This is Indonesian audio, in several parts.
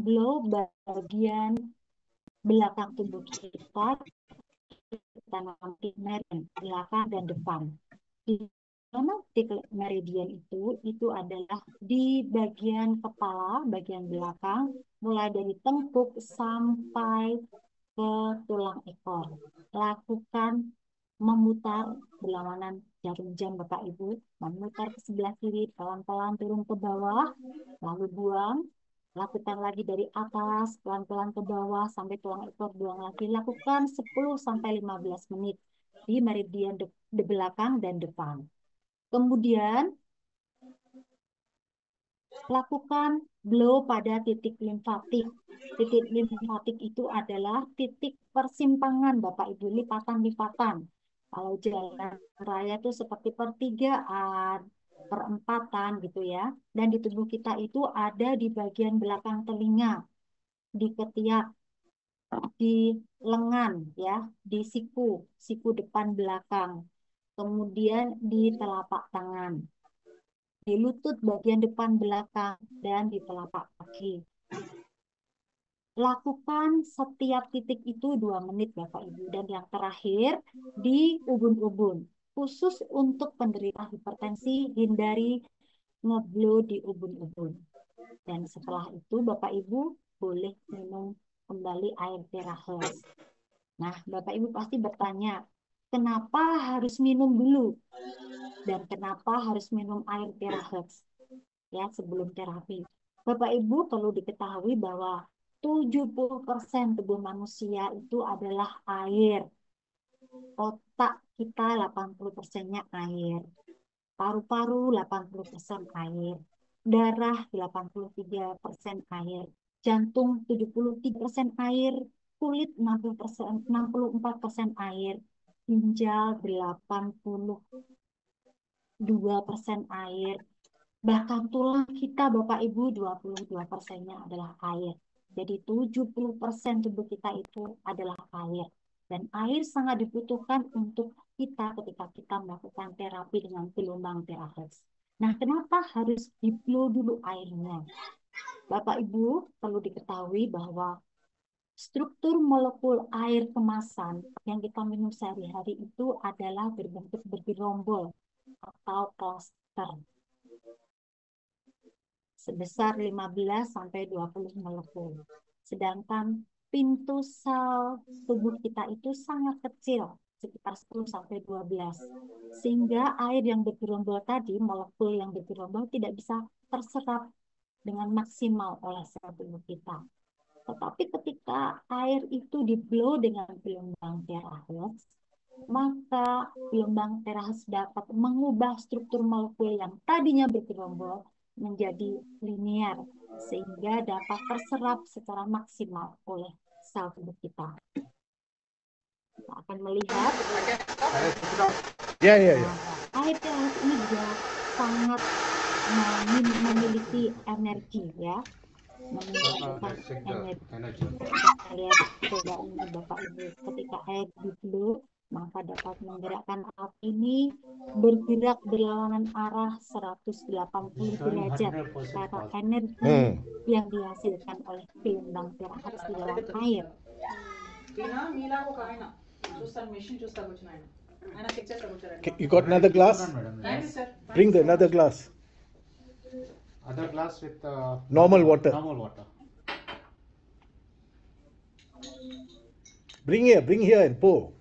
blow bagian belakang tubuh kita nanti meridian belakang dan depan. Di mana titik meridian itu adalah di bagian kepala, bagian belakang, mulai dari tengkuk sampai ke tulang ekor. Lakukan memutar berlawanan jarum jam Bapak Ibu, memutar ke sebelah kiri, pelan-pelan turun ke bawah, lalu buang. Lakukan lagi dari atas, pelan-pelan ke bawah, sampai tulang ekor, buang lagi. Lakukan 10-15 menit di meridian di belakang dan depan. Kemudian, lakukan blow pada titik limfatik. Titik limfatik itu adalah titik persimpangan, Bapak Ibu, lipatan-lipatan. Kalau jalan raya itu seperti pertigaan, perempatan gitu ya. Dan di tubuh kita itu ada di bagian belakang telinga, di ketiak, di lengan ya, di siku depan belakang. Kemudian di telapak tangan, di lutut bagian depan belakang, dan di telapak kaki. Lakukan setiap titik itu 2 menit Bapak Ibu. Dan yang terakhir di ubun-ubun. Khusus untuk penderita hipertensi, hindari ngeblow di ubun-ubun. Dan setelah itu Bapak Ibu boleh minum kembali air Terahealth. Nah, Bapak Ibu pasti bertanya, kenapa harus minum dulu? Dan kenapa harus minum air Terahealth? Ya, sebelum terapi. Bapak Ibu perlu diketahui bahwa 70% tubuh manusia itu adalah air. Otak kita 80%-nya air. Paru-paru 80% air. Darah 83% air. Jantung 73% air. Kulit 60%, 64% air. Ginjal 82% air. Bahkan tulang kita Bapak Ibu 22%-nya adalah air. Jadi 70% tubuh kita itu adalah air. Dan air sangat dibutuhkan untuk kita ketika kita melakukan terapi dengan gelombang Terahealth. Nah, kenapa harus di-blow dulu airnya? Bapak Ibu perlu diketahui bahwa struktur molekul air kemasan yang kita minum sehari-hari itu adalah berbentuk bergerombol atau klaster sebesar 15-20 molekul. Sedangkan pintu sel tubuh kita itu sangat kecil, sekitar 10-12. Sehingga air yang bergerombol tadi, molekul yang bergerombol tidak bisa terserap dengan maksimal oleh sel tubuh kita. Tetapi ketika air itu di-blow dengan gelombang Terahealth, maka gelombang Terahealth dapat mengubah struktur molekul yang tadinya bergerombol menjadi linear sehingga dapat terserap secara maksimal oleh sel tubuh kita. Kita akan melihat air Terahealth ini juga sangat memiliki energi ya, meningkatkan energi. Kita lihat coba ini Bapak Ibu, ketika air di-blow maka dapat menggerakkan alat ini bergerak berlawanan arah 180 derajat karena energi yang dihasilkan oleh gelombang Terahealth di dalam air. You got another glass? Bring the another glass. Other glass with Normal water. Normal water. Bring here and pour.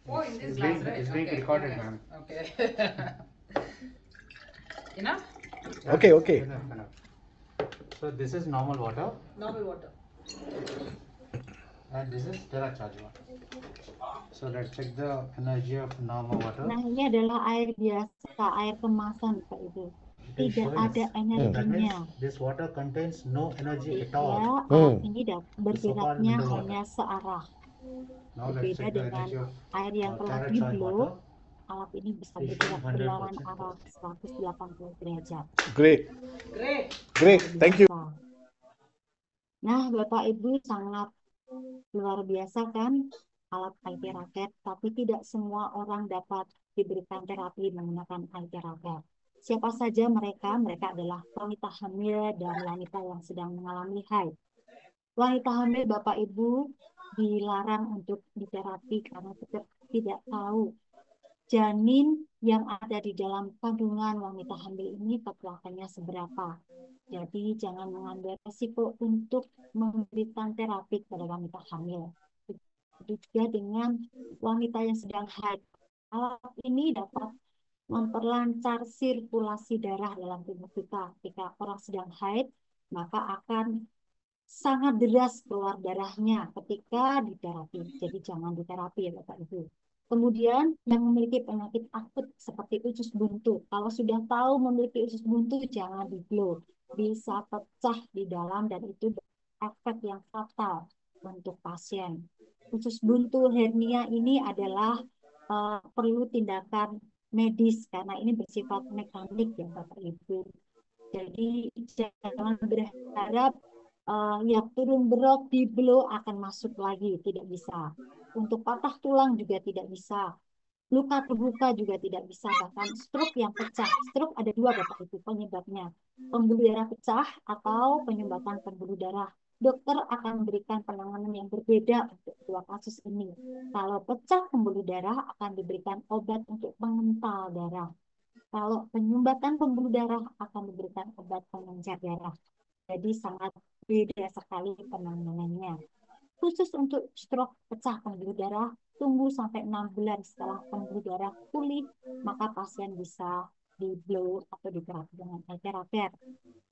Oh, in this It's glass, being, right? it's being Okay, recorded, okay. ma'am. Okay. Enough? Okay. Enough. So this is normal water, Normal water. and this is Terra charge water. So let's check the energy of normal water. Nah, ini adalah air biasa, air kemasan Pak Ibu. It is Tidak showing ada us. That energinya. means this water contains no energy at Ya, all. alat ini bergeraknya mineral water. hanya searah. Now let's Berbeda check the dengan energy of air yang telah Terra charge di-blow, water. alat ini bisa Is bergerak 100% berlawanan arah 180 derajat. Great. Great. Thank you. Nah, Bapak Ibu sangat luar biasa kan alat IT raket, tapi tidak semua orang dapat diberikan terapi menggunakan IT raket. Siapa saja mereka? Mereka adalah wanita hamil dan wanita yang sedang mengalami haid. Wanita hamil Bapak Ibu dilarang untuk diterapi karena tetap tidak tahu janin yang ada di dalam kandungan wanita hamil ini kekuatannya seberapa. Jadi jangan mengambil resiko untuk memberikan terapi pada wanita hamil. Begitu juga dengan wanita yang sedang haid. Alat ini dapat memperlancar sirkulasi darah dalam tubuh kita. Ketika orang sedang haid, maka akan sangat deras keluar darahnya ketika diterapi. Jadi jangan diterapi ya Bapak Ibu. Kemudian yang memiliki penyakit akut seperti usus buntu. Kalau sudah tahu memiliki usus buntu, jangan di-blow. Bisa pecah di dalam dan itu efek yang fatal untuk pasien. Usus buntu hernia ini adalah perlu tindakan medis karena ini bersifat mekanik ya Bapak Ibu. Jadi jangan berharap yang turun berok di blow akan masuk lagi, tidak bisa. Untuk patah tulang juga tidak bisa. Luka terbuka juga tidak bisa, bahkan stroke yang pecah. Stroke ada dua Bapak Ibu penyebabnya. Pembuluh darah pecah atau penyumbatan pembuluh darah. Dokter akan memberikan penanganan yang berbeda untuk dua kasus ini. Kalau pecah pembuluh darah akan diberikan obat untuk pengental darah. Kalau penyumbatan pembuluh darah akan diberikan obat pengencer darah. Jadi sangat beda sekali penanganannya. Khusus untuk stroke pecah pembuluh darah, tunggu sampai 6 bulan setelah pembuluh darah pulih, maka pasien bisa di-blow atau diterapi dengan teraper.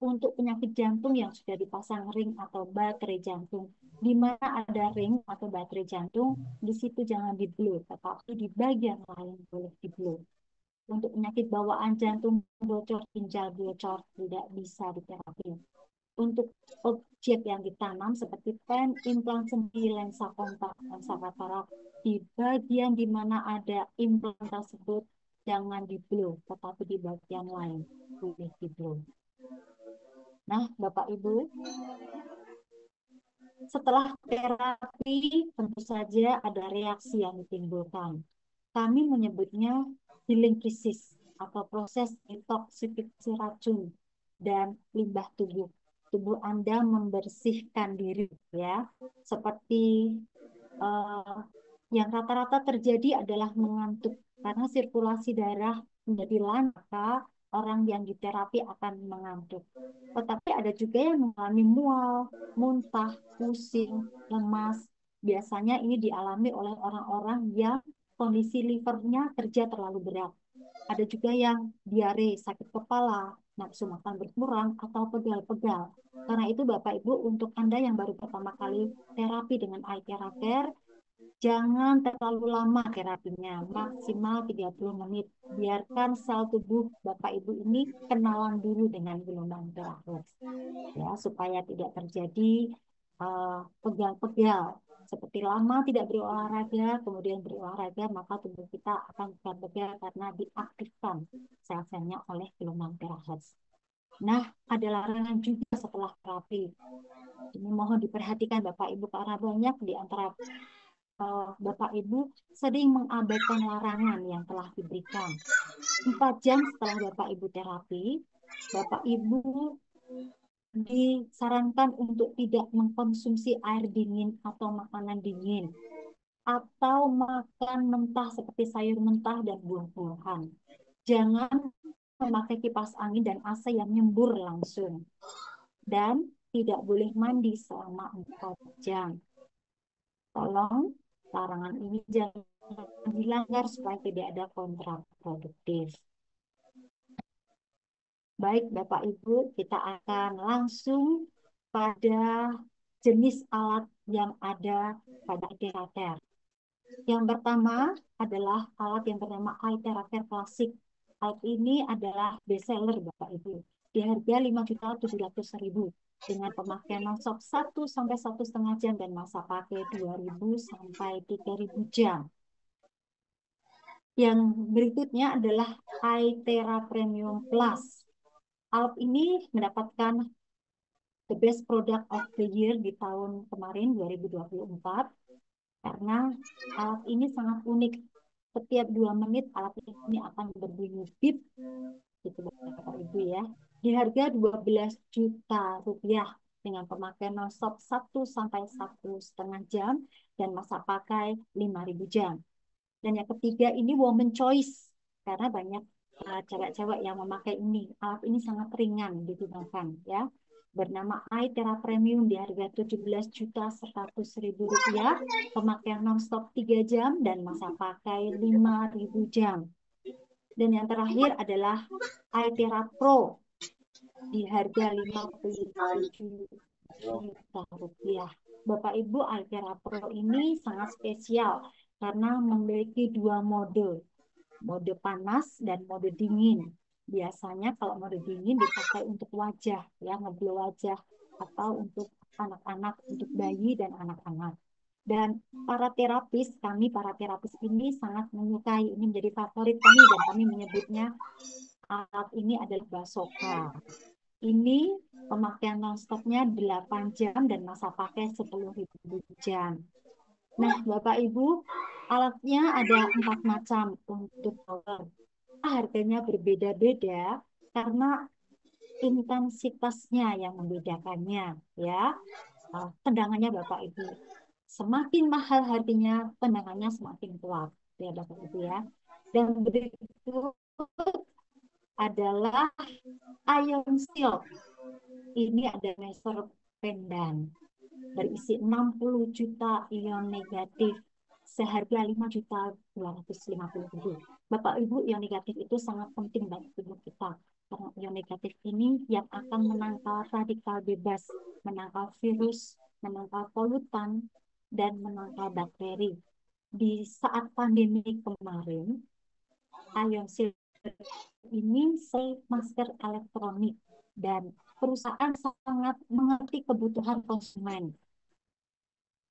Untuk penyakit jantung yang sudah dipasang ring atau baterai jantung, di mana ada ring atau baterai jantung, di situ jangan di-blow, tetapi di bagian lain boleh di-blow. Untuk penyakit bawaan jantung bocor, ginjal bocor, tidak bisa diterapi. Untuk objek yang ditanam seperti pen, implan sendi, lensa kontak, lensa katarak, di bagian di mana ada implan tersebut jangan di-blow, tetapi di bagian lain boleh di-blow. Nah, Bapak Ibu, setelah terapi tentu saja ada reaksi yang ditimbulkan. Kami menyebutnya healing crisis atau proses detoksifikasi racun dan limbah tubuh. Tubuh Anda membersihkan diri ya. Seperti yang rata-rata terjadi adalah mengantuk karena sirkulasi darah menjadi lancar, orang yang diterapi akan mengantuk. Tetapi ada juga yang mengalami mual, muntah, pusing, lemas. Biasanya ini dialami oleh orang-orang yang kondisi livernya kerja terlalu berat. Ada juga yang diare, sakit kepala, nafsu makan berkurang, atau pegal-pegal. Karena itu Bapak Ibu, untuk Anda yang baru pertama kali terapi dengan eye therapy, jangan terlalu lama terapinya, maksimal 30 menit. Biarkan sel tubuh Bapak Ibu ini kenalan dulu dengan gelombang terakhir. Ya, supaya tidak terjadi pegal-pegal. Seperti lama tidak berolahraga, kemudian berolahraga, maka tubuh kita akan pegal-pegal karena diaktifkan sel-selnya oleh gelombang terakhir. Nah, ada larangan juga setelah terapi. Ini mohon diperhatikan Bapak Ibu, karena banyak di antara Bapak Ibu sering mengabaikan larangan yang telah diberikan. 4 jam setelah Bapak Ibu terapi, Bapak Ibu disarankan untuk tidak mengkonsumsi air dingin atau makanan dingin, atau makan mentah seperti sayur mentah dan buah-buahan. Jangan memakai kipas angin dan AC yang nyembur langsung. Dan tidak boleh mandi selama 4 jam. Tolong larangan ini jangan dilanggar supaya tidak ada kontraproduktif. Baik Bapak Ibu, kita akan langsung pada jenis alat yang ada pada teraper. Yang pertama adalah alat yang bernama eye teraper klasik. Alat ini adalah best seller Bapak Ibu. Di harga 5.700.000 dengan pemakaian non-stop 1 sampai 1,5 jam dan masa pakai 2.000 sampai 3.000 jam. Yang berikutnya adalah iTera Premium Plus. Alat ini mendapatkan the best product of the year di tahun kemarin 2024 karena alat ini sangat unik. Setiap 2 menit alat ini akan berbunyi bip, gitu Bapak Ibu ya. Di harga 12 juta rupiah dengan pemakaian nonstop 1 sampai 1,5 jam dan masa pakai 5.000 jam. Dan yang ketiga ini woman choice karena banyak cewek-cewek yang memakai ini. Alat ini sangat ringan digunakan ya. Bernama iTera Premium di harga Rp17.100.000, pemakaian nonstop 3 jam dan masa pakai 5.000 jam. Dan yang terakhir adalah iTera Pro di harga Rp57.000.000. Bapak Ibu, iTera Pro ini sangat spesial karena memiliki 2 mode panas dan mode dingin. Biasanya kalau mode dingin dipakai untuk wajah, ya, ngeblow wajah, atau untuk anak-anak, untuk bayi dan anak-anak. Dan para terapis ini sangat menyukai, ini menjadi favorit kami dan kami menyebutnya alat ini adalah Basoka. Ini pemakaian nonstopnya 8 jam dan masa pakai 10.000 jam. Nah, Bapak Ibu, alatnya ada 4 macam untuk power. Harganya berbeda-beda karena intensitasnya yang membedakannya, ya. Tendangannya Bapak Ibu, semakin mahal harganya, tendangannya semakin kuat, ya Bapak Ibu ya. Dan berikut adalah Ion Shield. Ini ada laser pendan berisi 60 juta ion negatif seharga 5.250.000. Bapak Ibu, ion negatif itu sangat penting bagi tubuh kita karena ion negatif ini yang akan menangkal radikal bebas, menangkal virus, menangkal polutan, dan menangkal bakteri. Di saat pandemi kemarin, ion shield ini masker elektronik dan perusahaan sangat mengerti kebutuhan konsumen.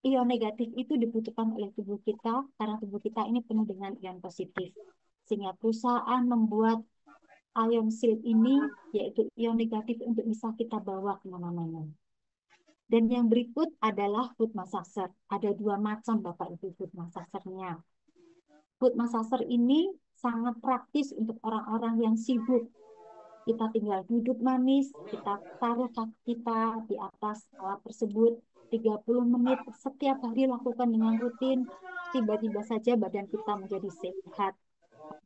Ion negatif itu dibutuhkan oleh tubuh kita karena tubuh kita ini penuh dengan ion positif. Sehingga perusahaan membuat ion shield ini, yaitu ion negatif, untuk bisa kita bawa kemana-mana. Dan yang berikut adalah foot massager. Ada 2 macam Bapak Ibu foot massagernya. Foot massager ini sangat praktis untuk orang-orang yang sibuk. Kita tinggal duduk manis, kita taruh kaki kita di atas alat tersebut 30 menit setiap hari, lakukan dengan rutin. Tiba-tiba saja badan kita menjadi sehat.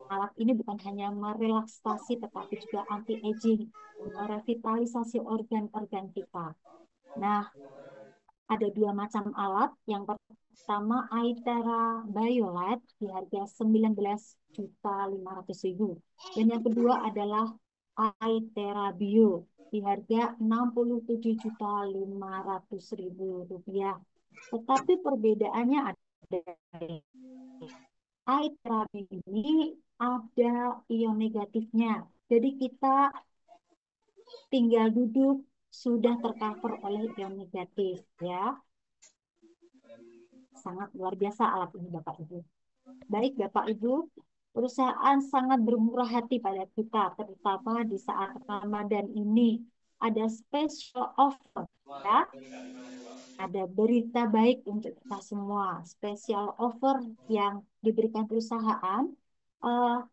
Alat ini bukan hanya merelaksasi tetapi juga anti-aging, merevitalisasi organ-organ kita. Nah, ada 2 macam alat. Yang pertama iTera Biolet di harga 19.500.000. Dan yang kedua adalah iTera Bio di harga Rp67.500.000. Tetapi perbedaannya ada. iTera Bio ini ada ion negatifnya. Jadi kita tinggal duduk sudah tercover oleh ion negatif, ya. Sangat luar biasa alat ini Bapak Ibu. Baik Bapak Ibu, perusahaan sangat bermurah hati pada kita, terutama di saat Ramadan ini. Ada special offer, ya. Ada berita baik untuk kita semua. Special offer yang diberikan perusahaan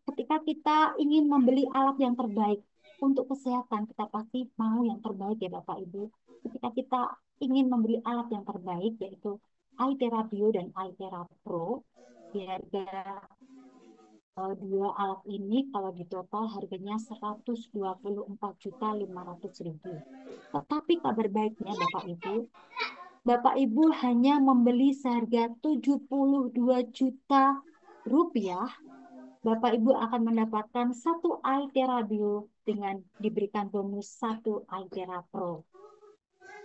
ketika kita ingin membeli alat yang terbaik untuk kesehatan, kita pasti mau yang terbaik ya Bapak Ibu. Ketika kita ingin membeli alat yang terbaik, yaitu iTera Bio dan iTera Pro, di harga 2 alat ini kalau di total harganya Rp124.500.000. Tetapi kabar baiknya Bapak Ibu hanya membeli seharga Rp72 juta. Bapak Ibu akan mendapatkan 1 iTera Bio dengan diberikan bonus 1 iTera Pro.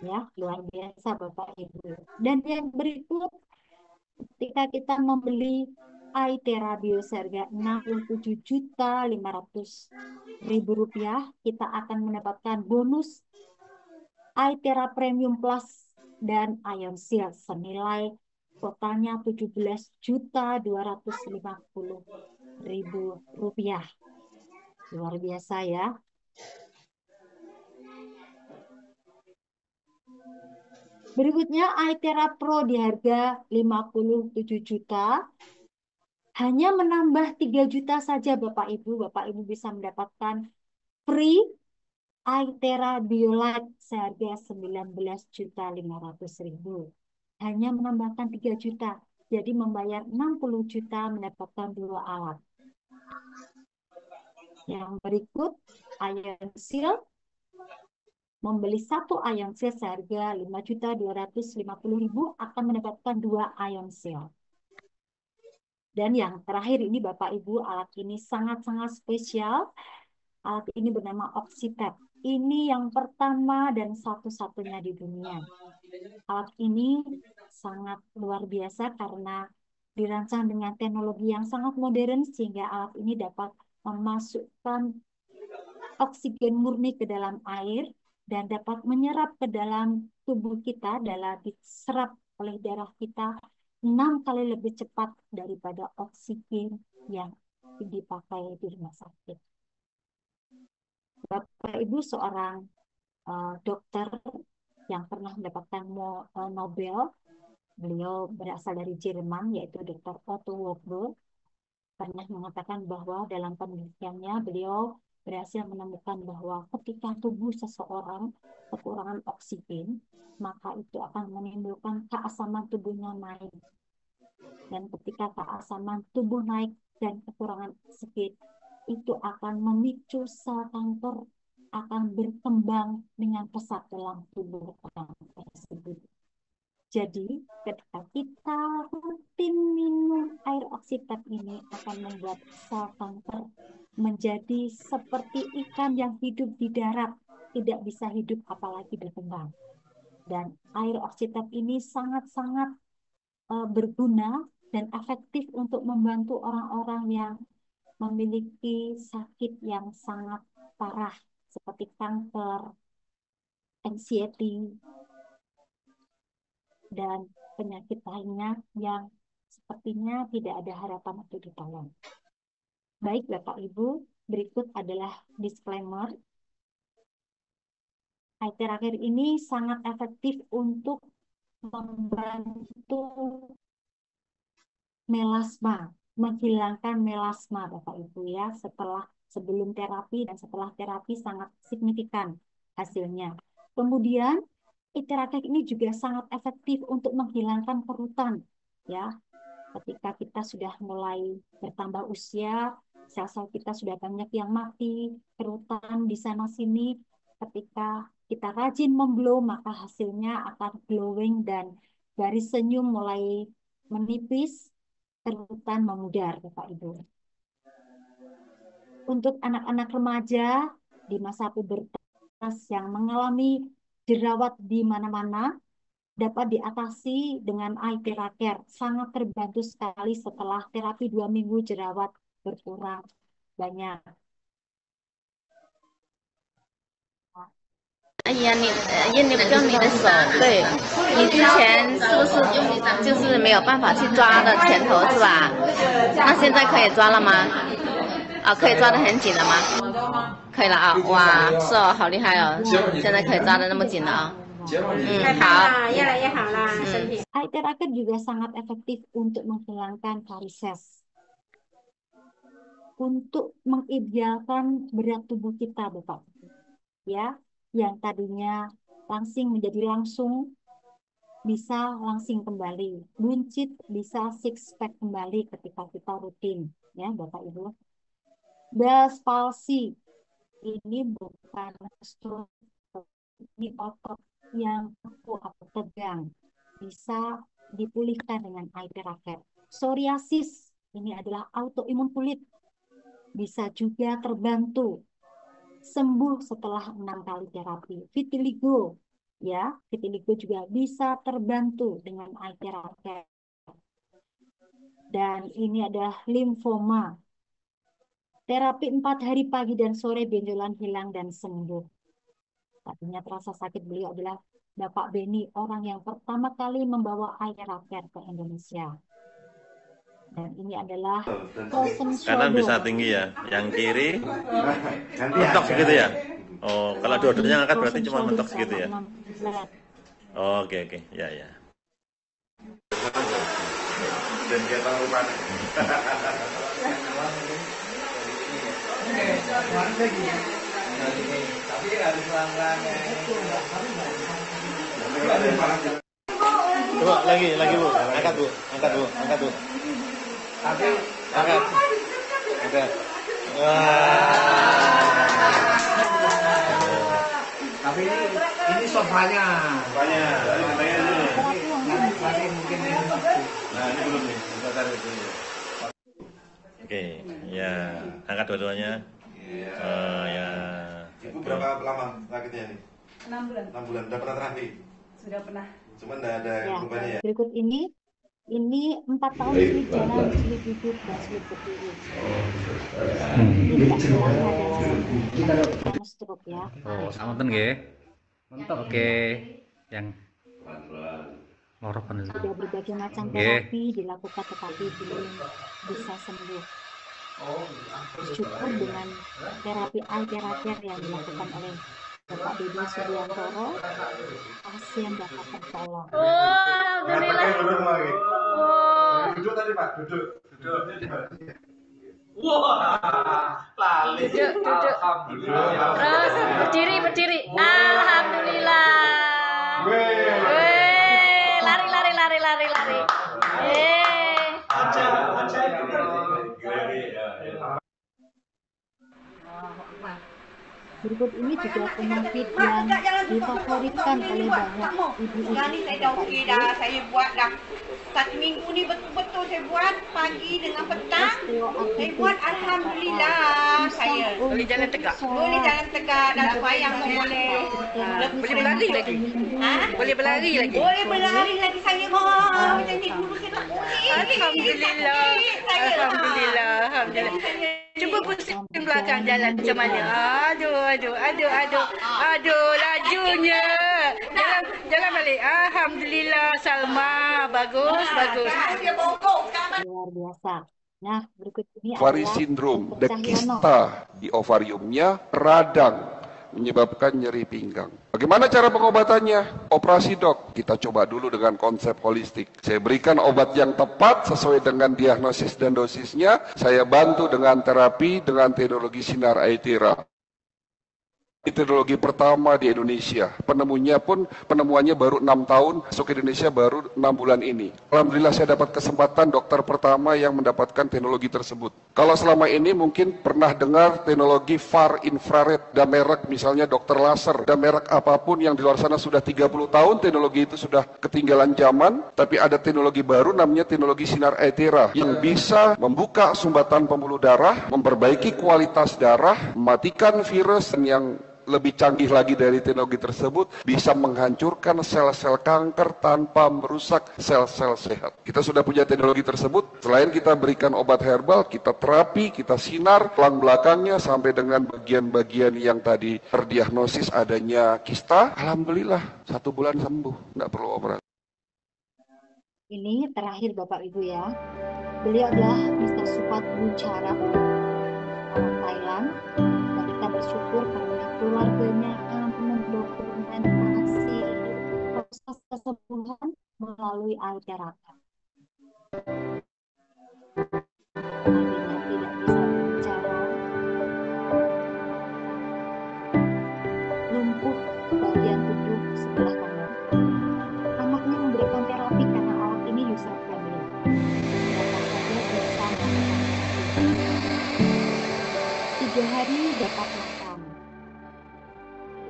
Ya, luar biasa Bapak Ibu. Dan yang berikut, ketika kita membeli iTera Bio seharga Rp67.500.000, kita akan mendapatkan bonus iTera Premium Plus dan Ion Shield senilai totalnya Rp17.250.000. Luar biasa ya. Berikutnya iTera Pro di harga 57 juta. Hanya menambah 3 juta saja Bapak Ibu. Bapak Ibu bisa mendapatkan free iTera Biolite seharga 19.500.000. Hanya menambahkan 3 juta. Jadi membayar 60 juta mendapatkan 2 alat. Yang berikut, Ion Seal. Membeli 1 Ion Seal seharga 5.250.000 akan mendapatkan 2 Ion Seal. Dan yang terakhir ini Bapak Ibu, alat ini sangat-sangat spesial. Alat ini bernama Oxitep. Ini yang pertama dan satu-satunya di dunia. Alat ini sangat luar biasa karena dirancang dengan teknologi yang sangat modern sehingga alat ini dapat memasukkan oksigen murni ke dalam air dan dapat menyerap ke dalam tubuh kita, dalam diserap oleh darah kita 6 kali lebih cepat daripada oksigen yang dipakai di rumah sakit. Bapak Ibu seorang dokter yang pernah mendapatkan Nobel, beliau berasal dari Jerman, yaitu Dr. Otto Warburg, pernah mengatakan bahwa dalam penelitiannya beliau berhasil menemukan bahwa ketika tubuh seseorang kekurangan oksigen, maka itu akan menimbulkan keasaman tubuhnya naik. Dan ketika keasaman tubuh naik dan kekurangan oksigen, itu akan memicu sel kanker akan berkembang dengan pesat dalam tubuh orang tersebut. Jadi, ketika kita rutin minum air Oxitep ini akan membuat sel kanker menjadi seperti ikan yang hidup di darat, tidak bisa hidup apalagi berkembang. Dan air Oxitep ini sangat-sangat berguna dan efektif untuk membantu orang-orang yang memiliki sakit yang sangat parah seperti kanker, anxiety, dan penyakit lainnya yang sepertinya tidak ada harapan untuk ditolong. Baik Bapak Ibu, berikut adalah disclaimer. Terakhir ini sangat efektif untuk membantu melasma, menghilangkan melasma Bapak Ibu ya, sebelum terapi dan setelah terapi sangat signifikan hasilnya. Kemudian Iterakex ini juga sangat efektif untuk menghilangkan kerutan ya. Ketika kita sudah mulai bertambah usia, sel-sel kita sudah banyak yang mati, kerutan di sana sini. Ketika kita rajin memblow, maka hasilnya akan glowing dan garis senyum mulai menipis, kerutan memudar, Bapak Ibu. Untuk anak-anak remaja di masa pubertas yang mengalami jerawat di mana-mana, dapat diatasi dengan iTeraCare. Sangat terbantu sekali setelah terapi 2 minggu jerawat berkurang banyak. 哎呀，你不用你的手，对，你之前是不是就是没有办法去抓的拳头是吧？那现在可以抓了吗？啊，可以抓得很紧了吗？可以了啊，哇，是哦，好厉害哦，现在可以抓得那么紧了啊。好，越来越好啦，身体。iTeraCare juga sangat efektif untuk menghilangkan varises, untuk mengidealkan berat tubuh kita, Bapak. Ya, yang tadinya langsing menjadi langsung, bisa langsing kembali. Buncit bisa six pack kembali ketika kita rutin, ya Bapak Ibu. Bell's palsy ini bukan ini otot yang kaku atau tegang, bisa dipulihkan dengan iTeraCare. Psoriasis ini adalah autoimun kulit, bisa juga terbantu sembuh setelah 6 kali terapi. Vitiligo, ya, vitiligo juga bisa terbantu dengan iTeraCare. Dan ini adalah limfoma. Terapi 4 hari pagi dan sore, benjolan hilang dan sembuh. Tadinya terasa sakit, beliau adalah Bapak Beni, orang yang pertama kali membawa iTeraCare ke Indonesia. Dan ini adalah kanan bisa tinggi ya, yang kiri mentok segitu ya. Oh, kalau dua-duanya angkat berarti cuma mentok segitu ya. Oh, oke, ya. Dan dia tahu mana. Tapi harus pelan-pelan ya. Coba lagi Bu. Angkat Bu. Tapi Angkat. tapi ini sofanya. Sofanya. Nanti mungkin ini. Nah, ini belum nih. Kita tarik dulu. Oke, ya. Angkat dua-duanya. Ya. Ibu berapa lama sakitnya nih? 6 bulan. 6 bulan. Udah pernah terapi? Sudah pernah. Cuman nggak ada Ya, perubahannya ya? berikut ini 4 tahun sulit jalan, sulit duduk, dan sulit berdiri. Tidak hilang ada stroke ya. Oh, samanten nggih. Oke, yang lorokan itu. Sudah berbagai macam Nggih. terapi dilakukan tetapi belum bisa sembuh. Bersyukur dengan terapi alternatif yang dilakukan oleh Bapak Dodi Subiantoro, pasien dapat tertolong. Duduk tadi Pak, duduk. Duduk. Terus berdiri. Alhamdulillah. Lari. Berikut ini juga penyakit yang difavoritkan oleh banyak ibu-ibu. Sekarang ni saya dah okey dah. Saya buat dah 1 minggu ni betul-betul saya buat pagi dengan petang. Saya buat alhamdulillah saya. Boleh jalan tegak. Boleh jalan tegak dan sembahyang pun boleh. Boleh berlari lagi. Boleh berlari lagi. Boleh berlari lagi saya. Macam ni dulu saya tak boleh. Alhamdulillah. Cuba pusing belakang jalan macam mana. Aduh, lajunya. Jalan balik. Alhamdulillah, Salma. Bagus. Luar biasa. Nah, berikut ini Ovari adalah sindrom, Dr. ada Cahyono. kista di ovariumnya, radang, menyebabkan nyeri pinggang. Bagaimana cara pengobatannya? Operasi dok. Kita coba dulu dengan konsep holistik. Saya berikan obat yang tepat sesuai dengan diagnosis dan dosisnya. Saya bantu dengan terapi dengan teknologi sinar Aetera. Teknologi pertama di Indonesia. Penemuannya baru 6 tahun, masuk ke Indonesia baru 6 bulan ini. Alhamdulillah saya dapat kesempatan dokter pertama yang mendapatkan teknologi tersebut. Kalau selama ini mungkin pernah dengar teknologi far infrared, dan merek misalnya dokter laser, dan merek apapun yang di luar sana sudah 30 tahun, teknologi itu sudah ketinggalan zaman, tapi ada teknologi baru namanya teknologi sinar Aetera yang bisa membuka sumbatan pembuluh darah, memperbaiki kualitas darah, mematikan virus yang lebih canggih lagi dari teknologi tersebut, bisa menghancurkan sel-sel kanker tanpa merusak sel-sel sehat. Kita sudah punya teknologi tersebut, selain kita berikan obat herbal, kita terapi, kita sinar tulang belakangnya sampai dengan bagian-bagian yang tadi terdiagnosis adanya kista. Alhamdulillah, 1 bulan sembuh, nggak perlu operasi. Ini terakhir Bapak Ibu ya. Beliau adalah Mr. Supat Bucara, orang Thailand. Dan kita bersyukur karena keluarganya mendokumentasi proses kesembuhan melalui Aetera. Adiknya tidak bisa berbicara, lumpuh bagian tubuh sebelah kanan. Anaknya memberikan terapi karena alat ini user friendly. Siapa saja bisa melakukan. 3 hari dapat makan.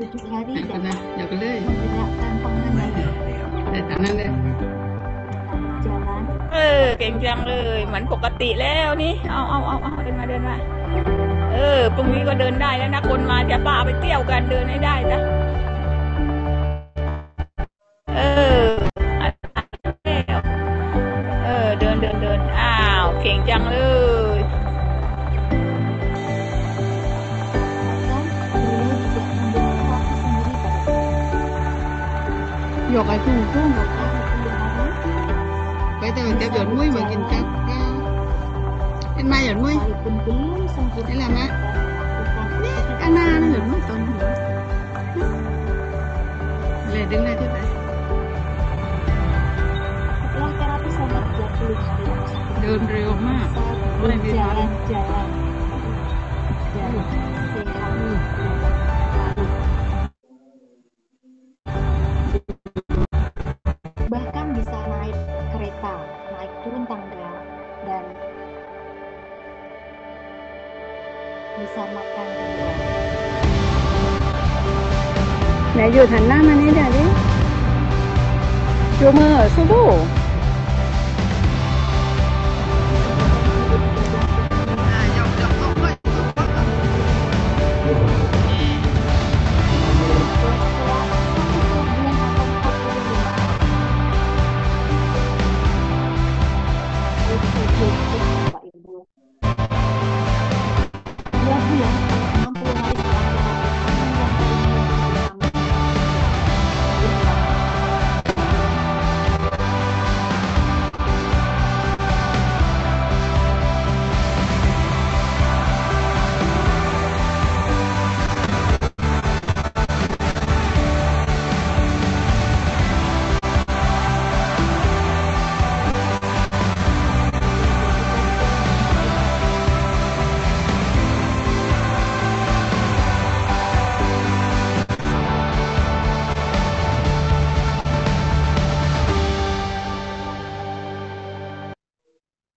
7 hari dapat menggerakkan tangan dan jalan. เก่งจังเลยเหมือนปกติแล้วนี่เอาเดินมาพรุ่งนี้ก็เดินได้แล้วนะคนมาจะป้าไปเที่ยวกันเดินให้ได้จ้ะเดินอ้าวเก่งจังเลย Yok itu enggak. Vậy thì mình kẹp giọt muối màกินกับเป็นมาหยดmuối đây là má Anna nó giọt muối tômเลยดึงได้ที่ไหน Setelah terapi selama 30 hari, เดินเร็วมากไม่มี jalan sehat. bisa makan di luar. Mẹ vừa thành Nam anh ấy rồi đấy. Chùa mơ ở subuh. Bapak Ibu. 2 bulan, 60 hari setelah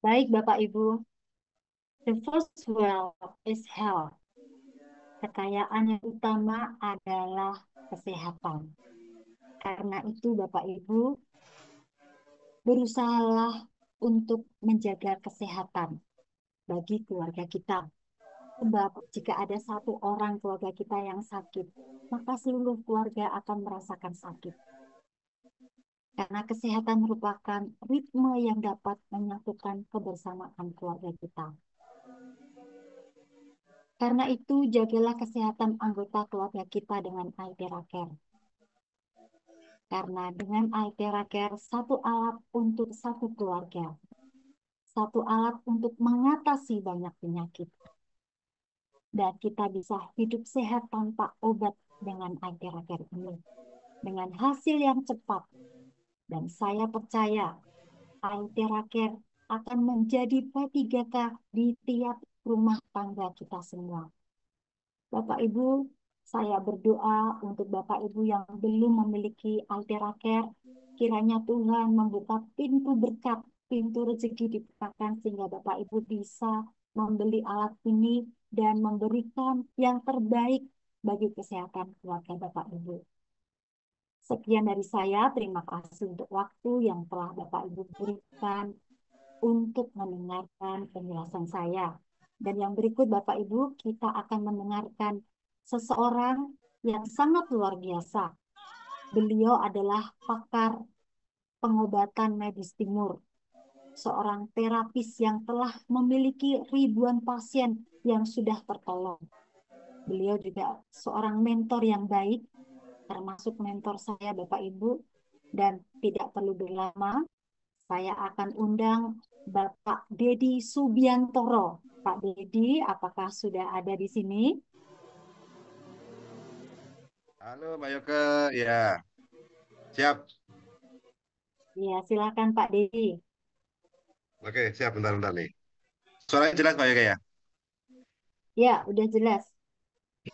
Baik Bapak Ibu, the first wealth is health. Kekayaan yang utama adalah kesehatan. Karena itu Bapak Ibu, berusahalah untuk menjaga kesehatan bagi keluarga kita. Sebab jika ada satu orang keluarga kita yang sakit, maka seluruh keluarga akan merasakan sakit. Karena kesehatan merupakan ritme yang dapat menyatukan kebersamaan keluarga kita. Karena itu, jagalah kesehatan anggota keluarga kita dengan Altera Care. Karena dengan Altera Care, satu alat untuk satu keluarga. Satu alat untuk mengatasi banyak penyakit. Dan kita bisa hidup sehat tanpa obat dengan Altera Care ini. Dengan hasil yang cepat. Dan saya percaya Altera Care akan menjadi P3K di tiap rumah tangga kita semua. Bapak Ibu, saya berdoa untuk Bapak Ibu yang belum memiliki Altera Care, kiranya Tuhan membuka pintu berkat, pintu rezeki dibukakan sehingga Bapak Ibu bisa membeli alat ini dan memberikan yang terbaik bagi kesehatan keluarga Bapak Ibu. Sekian dari saya, terima kasih untuk waktu yang telah Bapak Ibu berikan untuk mendengarkan penjelasan saya. Dan yang berikut Bapak Ibu, kita akan mendengarkan seseorang yang sangat luar biasa. Beliau adalah pakar pengobatan medis timur. Seorang terapis yang telah memiliki ribuan pasien yang sudah tertolong. Beliau juga seorang mentor yang baik, termasuk mentor saya Bapak Ibu, dan tidak perlu berlama, saya akan undang Bapak Dedi Subiantoro. Pak Dedi, apakah sudah ada di sini? Halo Mbak Yoke, ya siap. Ya, silakan Pak Dedi. Oke, siap, bentar-bentar nih. Suaranya jelas Mbak Yoke ya? Ya, udah jelas.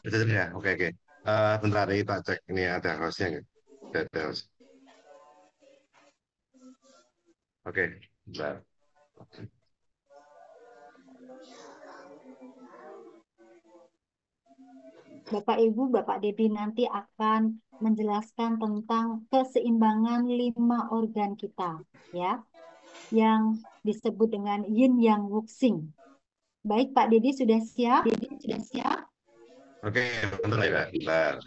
Udah jelas ya? Oke, oke. Bentar nih, kita cek ini ada hostnya nggak? Ada host. Oke, bentar. Bapak Ibu, Bapak Dedi nanti akan menjelaskan tentang keseimbangan 5 organ kita, ya, yang disebut dengan Yin Yang Wuxing. Baik, Pak Dedi sudah siap? Oke, bentar ya, bentar.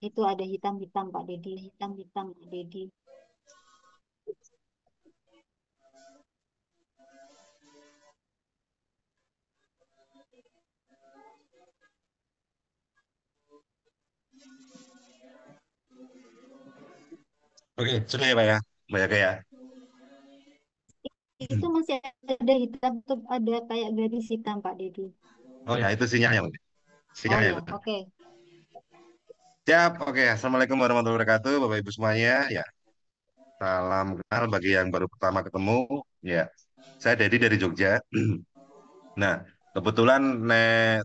Itu ada hitam-hitam Pak Dedi, hitam-hitam Pak Dedi. Oke, sudah ya Pak ya, Mbak Yoke ya. Itu masih ada hitam, ada kayak garis hitam Pak Dedi. Oh ya, itu sinyalnya, Mbak. Sinyalnya. Oh ya, oke. Siap, oke. Assalamualaikum warahmatullahi wabarakatuh, Bapak Ibu semuanya. Ya, salam kenal bagi yang baru pertama ketemu. Ya, saya Dedi dari Jogja. Nah, kebetulan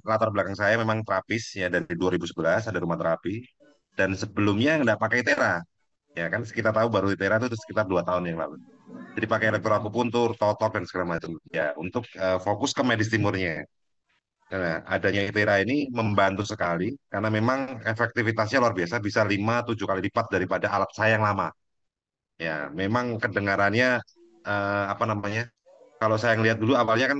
latar belakang saya memang terapis ya dari 2011 ada rumah terapi dan sebelumnya nggak pakai Tera. Ya kan kita tahu baru Tera itu sekitar 2 tahun yang lalu. Jadi pakai elektroakupuntur, totok dan segala macam. Ya, untuk fokus ke medis timurnya. Nah, adanya ITERA ini membantu sekali karena memang efektivitasnya luar biasa, bisa 5-7 kali lipat daripada alat saya yang lama. Ya, memang kedengarannya apa namanya? Kalau saya ngelihat dulu awalnya kan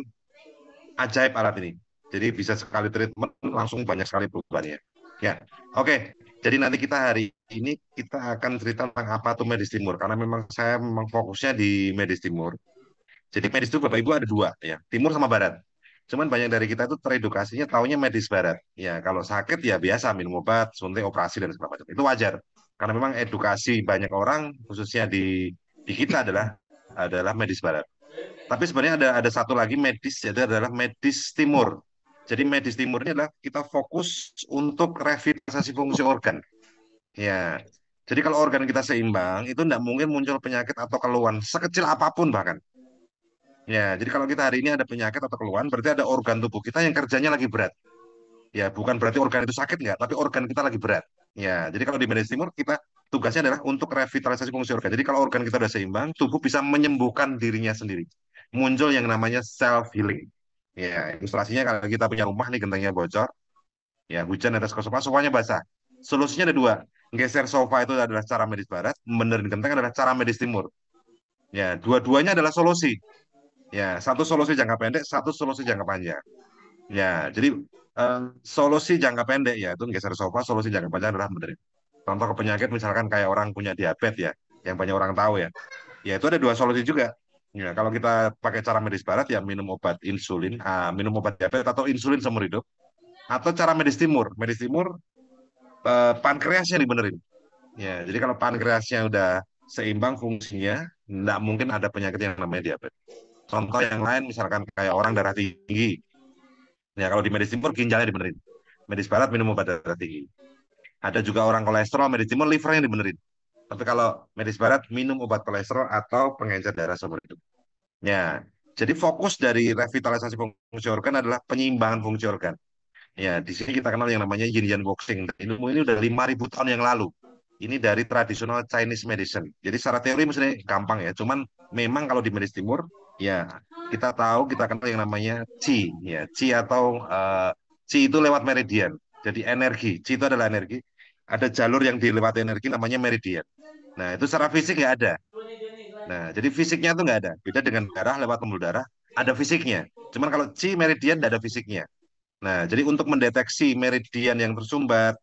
ajaib alat ini. Jadi bisa sekali treatment langsung banyak sekali perubahannya. Ya, oke. Jadi nanti kita hari ini kita akan cerita tentang apa tuh medis timur karena memang saya memang fokusnya di medis timur. Jadi medis itu Bapak Ibu ada dua ya, timur sama barat. Cuman banyak dari kita itu teredukasinya taunya medis barat. Ya, kalau sakit ya biasa minum obat, suntik, operasi dan segala macam. Itu wajar. Karena memang edukasi banyak orang khususnya di kita adalah medis barat. Tapi sebenarnya ada satu lagi medis yaitu adalah medis timur. Jadi medis timur ini adalah kita fokus untuk revitalisasi fungsi organ. Ya. Jadi kalau organ kita seimbang itu tidak mungkin muncul penyakit atau keluhan sekecil apapun bahkan. Ya, jadi kalau kita hari ini ada penyakit atau keluhan, berarti ada organ tubuh kita yang kerjanya lagi berat. Ya, bukan berarti organ itu sakit nggak, tapi organ kita lagi berat. Ya, jadi kalau di medis timur kita tugasnya adalah untuk revitalisasi fungsi organ. Jadi kalau organ kita sudah seimbang, tubuh bisa menyembuhkan dirinya sendiri. Muncul yang namanya self healing. Ya, ilustrasinya kalau kita punya rumah nih gentengnya bocor, ya hujan atas ke sofa, sofanya basah. Solusinya ada dua. Geser sofa itu adalah cara medis barat, benerin genteng adalah cara medis timur. Ya, dua-duanya adalah solusi. Ya, satu solusi jangka pendek, satu solusi jangka panjang. Ya, jadi solusi jangka pendek ya itu geser sofa, solusi jangka panjang adalah benerin. Contoh ke penyakit misalkan kayak orang punya diabetes ya, yang banyak orang tahu ya. Ya itu ada dua solusi juga. Ya, kalau kita pakai cara medis barat ya minum obat insulin, minum obat diabetes atau insulin seumur hidup. Atau cara medis timur. Medis timur pankreasnya dibenerin. Ya, jadi kalau pankreasnya udah seimbang fungsinya, nggak mungkin ada penyakit yang namanya diabetes. Contoh yang lain misalkan kayak orang darah tinggi. Ya kalau di medis timur ginjalnya dibenerin. Medis barat minum obat darah tinggi. Ada juga orang kolesterol, medis timur livernya dibenerin. Tapi kalau medis barat minum obat kolesterol atau pengencer darah seumur hidup. Ya, jadi fokus dari revitalisasi fungsi organ adalah penyimbangan fungsi organ. Ya, di sini kita kenal yang namanya Yin Yang Boxing. Ilmu ini udah 5.000 tahun yang lalu. Ini dari tradisional Chinese medicine. Jadi secara teori misalnya gampang ya. Cuman memang kalau di medis timur, ya kita tahu kita kenal yang namanya Qi. Ya, Qi atau Qi itu lewat meridian. Jadi energi. Qi itu adalah energi. Ada jalur yang dilewati energi namanya meridian. Nah, itu secara fisik nggak ada. Nah, jadi fisiknya itu nggak ada. Beda dengan darah lewat pembuluh darah, ada fisiknya. Cuman kalau Qi meridian nggak ada fisiknya. Nah, jadi untuk mendeteksi meridian yang tersumbat,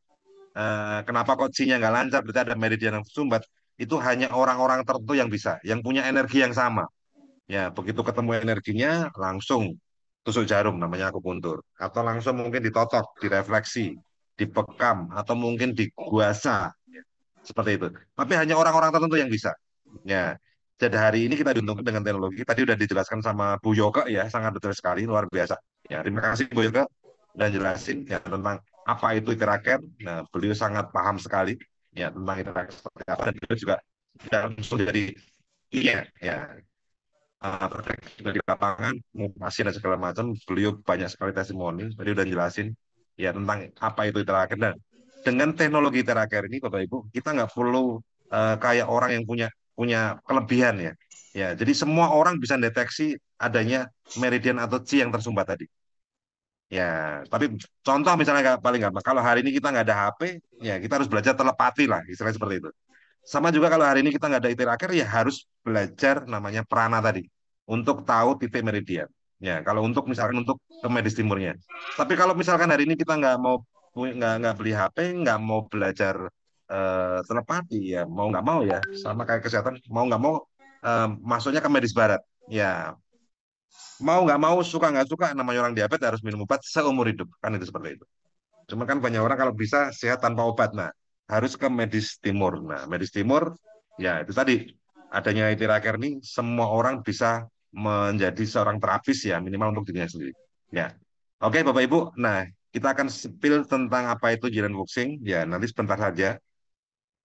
kenapa kok Qi-nya nggak lancar, berarti ada meridian yang tersumbat, itu hanya orang-orang tertentu yang bisa, yang punya energi yang sama. Ya, begitu ketemu energinya, langsung tusuk jarum, namanya akupuntur. Atau langsung mungkin ditotok, direfleksi, dipekam, atau mungkin diguasa. Seperti itu. Tapi hanya orang-orang tertentu yang bisa. Ya, jadi hari ini kita diuntungkan dengan teknologi. Tadi udah dijelaskan sama Bu Yoga ya, sangat detail sekali, luar biasa. Ya, terima kasih Bu Yoga dan jelasin ya tentang apa itu iteraker. Nah, beliau sangat paham sekali ya tentang iteraker seperti apa dan beliau juga sudah langsung jadi iya ya praktek juga di lapangan, mau pasien dan segala macam. Beliau banyak sekali testimoni. Tadi udah jelasin ya tentang apa itu iteraker dan dengan teknologi iteraker ini, Bapak Ibu, kita nggak perlu kayak orang yang punya punya kelebihan ya. Ya, jadi semua orang bisa deteksi adanya meridian atau Qi yang tersumbat tadi. Ya, tapi contoh misalnya paling gampang, kalau hari ini kita nggak ada HP, ya kita harus belajar telepati lah, istilahnya seperti itu. Sama juga kalau hari ini kita nggak ada iteraker, ya harus belajar namanya prana tadi, untuk tahu titik meridian. Ya, kalau untuk misalkan untuk ke medis timurnya. Tapi kalau misalkan hari ini kita nggak mau nggak beli HP, nggak mau belajar telepati, ya mau ya, sama kayak kesehatan, mau nggak mau masuknya ke medis barat. Ya, mau nggak mau suka nggak suka namanya orang diabetes harus minum obat seumur hidup kan itu seperti itu. Cuma kan banyak orang kalau bisa sehat tanpa obat, nah harus ke medis timur. Nah medis timur ya itu tadi adanya itiraker ini semua orang bisa menjadi seorang terapis ya minimal untuk dirinya sendiri. Ya oke Bapak Ibu, nah kita akan spill tentang apa itu Jiran Boxing ya nanti sebentar saja.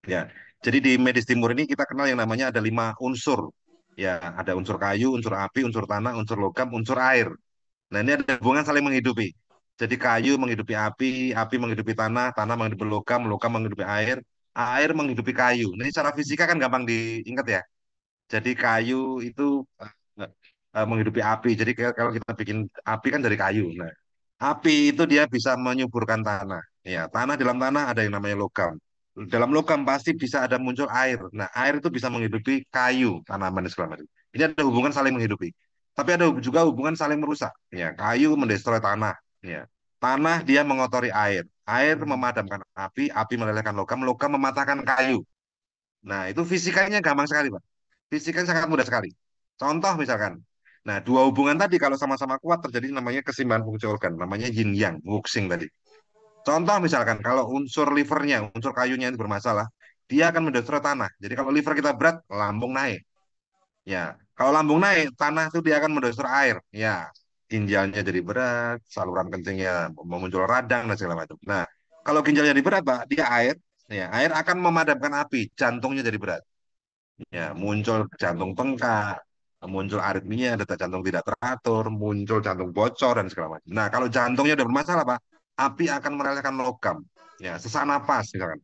Ya, jadi di medis timur ini kita kenal yang namanya ada 5 unsur. Ya, ada unsur kayu, unsur api, unsur tanah, unsur logam, unsur air. Nah, ini ada hubungan saling menghidupi. Jadi kayu menghidupi api menghidupi tanah, tanah menghidupi logam, logam menghidupi air, air menghidupi kayu. Nah, ini secara fisika kan gampang diingat ya. Jadi kayu itu menghidupi api. Jadi kalau kita bikin api kan dari kayu. Nah, Api itu dia bisa menyuburkan tanah. Ya, tanah dalam tanah ada yang namanya logam. Dalam logam pasti bisa ada muncul air. Nah, air itu bisa menghidupi kayu, tanaman dan segala macam. Ini ada hubungan saling menghidupi. Tapi ada juga hubungan saling merusak. Ya, kayu mendestroy tanah. Ya, tanah dia mengotori air. Air memadamkan api, api melelehkan logam, logam mematahkan kayu. Nah, itu fisikanya gampang sekali, Pak. Fisikanya sangat mudah sekali. Contoh misalkan, nah dua hubungan tadi kalau sama-sama kuat terjadi namanya keseimbangan fungsi organ, namanya yin yang, wuxing tadi. Contoh misalkan kalau unsur livernya, unsur kayunya itu bermasalah, dia akan mendestroy tanah. Jadi kalau liver kita berat, lambung naik. Ya, kalau lambung naik, tanah itu dia akan mendestroy air. Ya, ginjalnya jadi berat, saluran kencingnya memuncul radang dan segala macam. Nah, kalau ginjalnya jadi berat, Pak, dia air, ya, air akan memadamkan api, jantungnya jadi berat. Ya, muncul jantung bengkak, muncul aritmia, detak jantung tidak teratur, muncul jantung bocor dan segala macam. Nah, kalau jantungnya udah bermasalah, Pak, api akan merelehkan logam. Ya, sesak napas misalkan,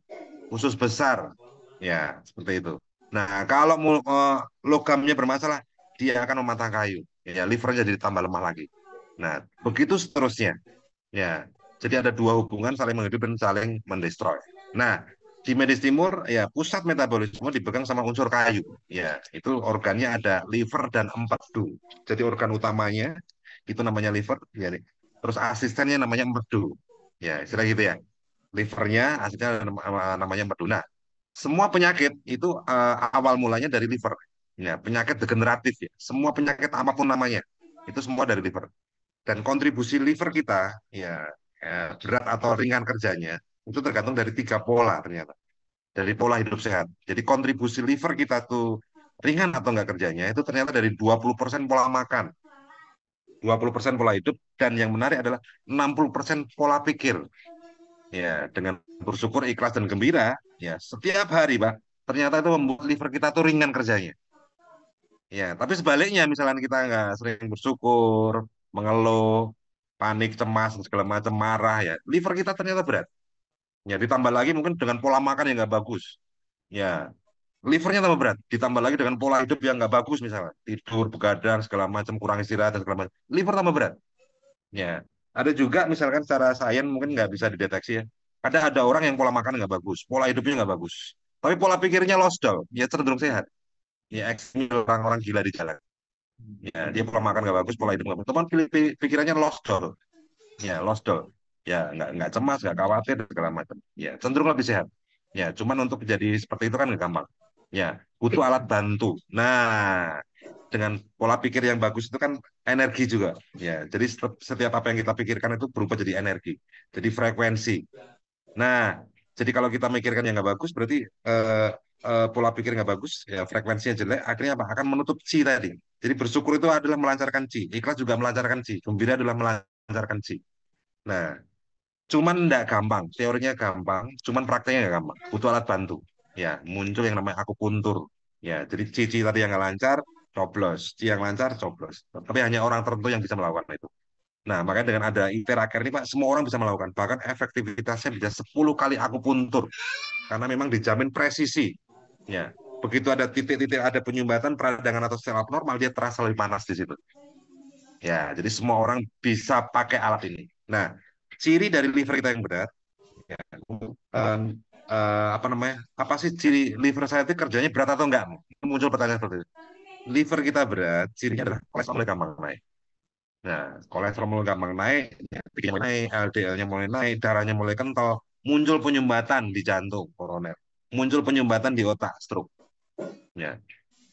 usus besar. Ya, seperti itu. Nah, kalau logamnya bermasalah, dia akan mematah kayu. Ya, livernya jadi tambah lemah lagi. Nah, begitu seterusnya. Ya, jadi ada dua hubungan saling menghidup dan saling mendestroy. Nah, di medis timur ya pusat metabolisme dipegang sama unsur kayu. Ya, itu organnya ada liver dan empedu. Jadi organ utamanya itu namanya liver, ya. Terus asistennya namanya empedu. Ya, istilah gitu ya. Livernya asistennya namanya empedu. Nah, semua penyakit itu awal mulanya dari liver. Ya, penyakit degeneratif ya. Semua penyakit apapun namanya itu semua dari liver. Dan kontribusi liver kita, ya, berat atau ringan kerjanya, itu tergantung dari tiga pola ternyata. Dari pola hidup sehat. Jadi kontribusi liver kita tuh ringan atau enggak kerjanya, itu ternyata dari 20% pola makan, 20% pola hidup, dan yang menarik adalah 60% pola pikir. Ya, dengan bersyukur, ikhlas, dan gembira, ya, setiap hari, Pak, ternyata itu membuat liver kita tuh ringan kerjanya. Ya, tapi sebaliknya, misalnya kita nggak sering bersyukur, mengeluh, panik, cemas, dan segala macam, marah, ya, liver kita ternyata berat. Ya, ditambah lagi mungkin dengan pola makan yang nggak bagus. Ya, livernya tambah berat. Ditambah lagi dengan pola hidup yang nggak bagus, misalnya tidur, begadang, segala macam, kurang istirahat, dan segala macam. Liver tambah berat. Ya, ada juga misalkan secara sains mungkin nggak bisa dideteksi ya. Ada orang yang pola makan nggak bagus, pola hidupnya nggak bagus. Tapi pola pikirnya lost doll, ya cenderung sehat. Ya, orang-orang gila di jalan. Ya, dia pola makan nggak bagus, pola hidup nggak bagus. Teman pikirannya lost doll. Ya, lost doll. Ya, nggak cemas, nggak khawatir segala macam. Ya, cenderung lebih sehat. Ya, cuman untuk jadi seperti itu kan nggak gampang. Ya, butuh alat bantu. Nah, dengan pola pikir yang bagus itu kan energi juga. Ya, jadi setiap apa yang kita pikirkan itu berubah jadi energi, jadi frekuensi. Nah, jadi kalau kita mikirkan yang nggak bagus, berarti pola pikir nggak bagus, ya frekuensinya jelek, akhirnya apa? Akan menutup chi tadi. Jadi bersyukur itu adalah melancarkan chi, ikhlas juga melancarkan chi, gembira adalah melancarkan chi. Nah, cuman nggak gampang, teorinya gampang, cuman prakteknya nggak gampang. Butuh alat bantu. Ya, muncul yang namanya akupuntur. Ya, jadi chi tadi yang nggak lancar, coblos. Chi yang lancar, coblos. Tapi hanya orang tertentu yang bisa melakukan itu. Nah, makanya dengan ada Iteraker ini, Pak, semua orang bisa melakukan. Bahkan efektivitasnya bisa 10 kali akupuntur. Karena memang dijamin presisi. Ya, begitu ada titik-titik, ada penyumbatan, peradangan atau sel abnormal, dia terasa lebih panas di situ. Ya, jadi semua orang bisa pakai alat ini. Nah, ciri dari liver kita yang berat, ya, apa namanya? Apa sih ciri liver saya itu kerjanya berat atau enggak? Muncul pertanyaan seperti itu. Liver kita berat, cirinya adalah kolesterol mulai gampang naik. Nah, kolesterol mulai gampang naik, mulai naik, LDL-nya mulai naik, darahnya mulai kental, muncul penyumbatan di jantung, koroner, muncul penyumbatan di otak, stroke. Ya,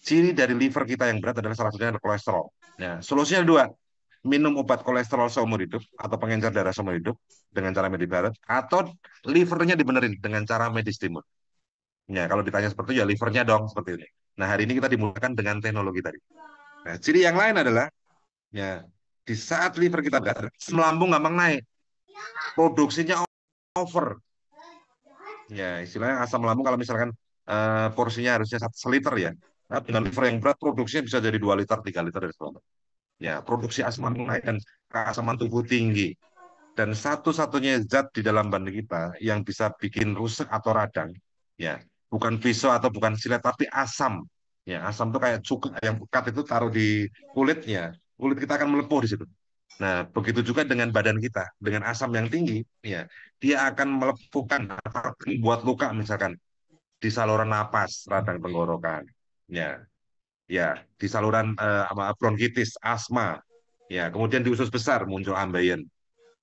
ciri dari liver kita yang berat adalah salah satunya adalah kolesterol. Ya, solusinya dua, minum obat kolesterol seumur hidup atau pengencer darah seumur hidup dengan cara medis barat, atau livernya dibenerin dengan cara medis timur. Ya, kalau ditanya seperti itu ya livernya dong seperti ini. Nah, hari ini kita dimulakan dengan teknologi tadi. Nah, ciri yang lain adalah ya di saat liver kita berat, asam lambung gampang naik, produksinya over. Ya, istilahnya asam lambung kalau misalkan porsinya harusnya 1 liter ya. Nah, dengan liver yang berat produksinya bisa jadi 2 liter, 3 liter dan sebagainya. Ya, produksi asam lambung naik dan keasaman tubuh tinggi. Dan satu-satunya zat di dalam badan kita yang bisa bikin rusak atau radang, ya, bukan pisau atau bukan silet, tapi asam. Ya, asam itu kayak cuka yang pekat itu taruh di kulitnya, kulit kita akan melepuh di situ. Nah, begitu juga dengan badan kita, dengan asam yang tinggi, ya, dia akan melepuhkan atau buat luka misalkan di saluran napas, radang tenggorokan, ya, ya, di saluran bronkitis, asma, ya, kemudian di usus besar muncul ambeien,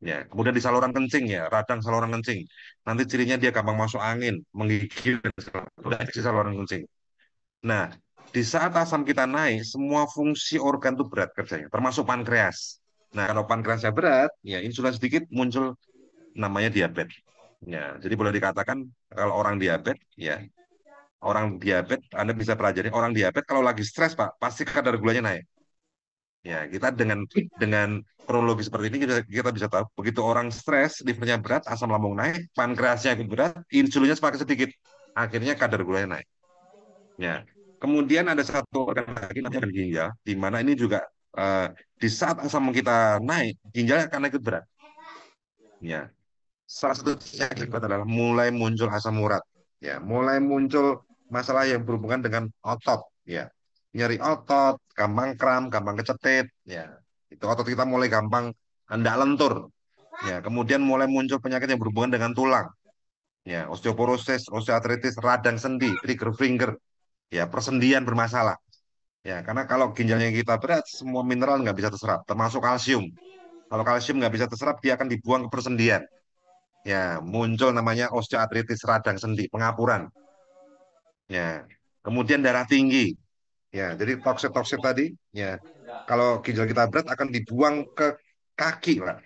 ya, kemudian di saluran kencing, ya, radang saluran kencing, nanti cirinya dia gampang masuk angin, menggigil, dan di saluran kencing. Nah, di saat asam kita naik, semua fungsi organ itu berat kerjanya, termasuk pankreas. Nah, kalau pankreasnya berat, ya insulin sedikit muncul namanya diabetes. Ya, jadi boleh dikatakan kalau orang diabetes, ya orang diabetes, Anda bisa pelajari orang diabetes kalau lagi stres, Pak, pasti kadar gulanya naik. Ya, kita dengan kronologi seperti ini kita bisa tahu begitu orang stres, livernya berat, asam lambung naik, pankreasnya ikut berat, insulinnya semakin sedikit, akhirnya kadar gulanya naik. Ya, kemudian ada satu organ lagi namanya ginjal, di mana ini juga di saat asam kita naik, ginjal akan ikut berat. Ya, salah satu yang akibat adalah mulai muncul asam urat, ya, mulai muncul masalah yang berhubungan dengan otot, ya, nyeri otot, gampang kram, gampang kecetit, ya, itu otot kita mulai gampang hendak lentur, ya, kemudian mulai muncul penyakit yang berhubungan dengan tulang, ya, osteoporosis, osteoartritis, radang sendi, trigger finger, ya, persendian bermasalah, ya, karena kalau ginjalnya kita berat, semua mineral nggak bisa terserap, termasuk kalsium. Kalau kalsium nggak bisa terserap, dia akan dibuang ke persendian. Ya, muncul namanya osteoartritis radang sendi, pengapuran. Ya, kemudian darah tinggi. Ya, jadi toksit-toksit tadi, ya, kalau ginjal kita berat akan dibuang ke kaki, Pak.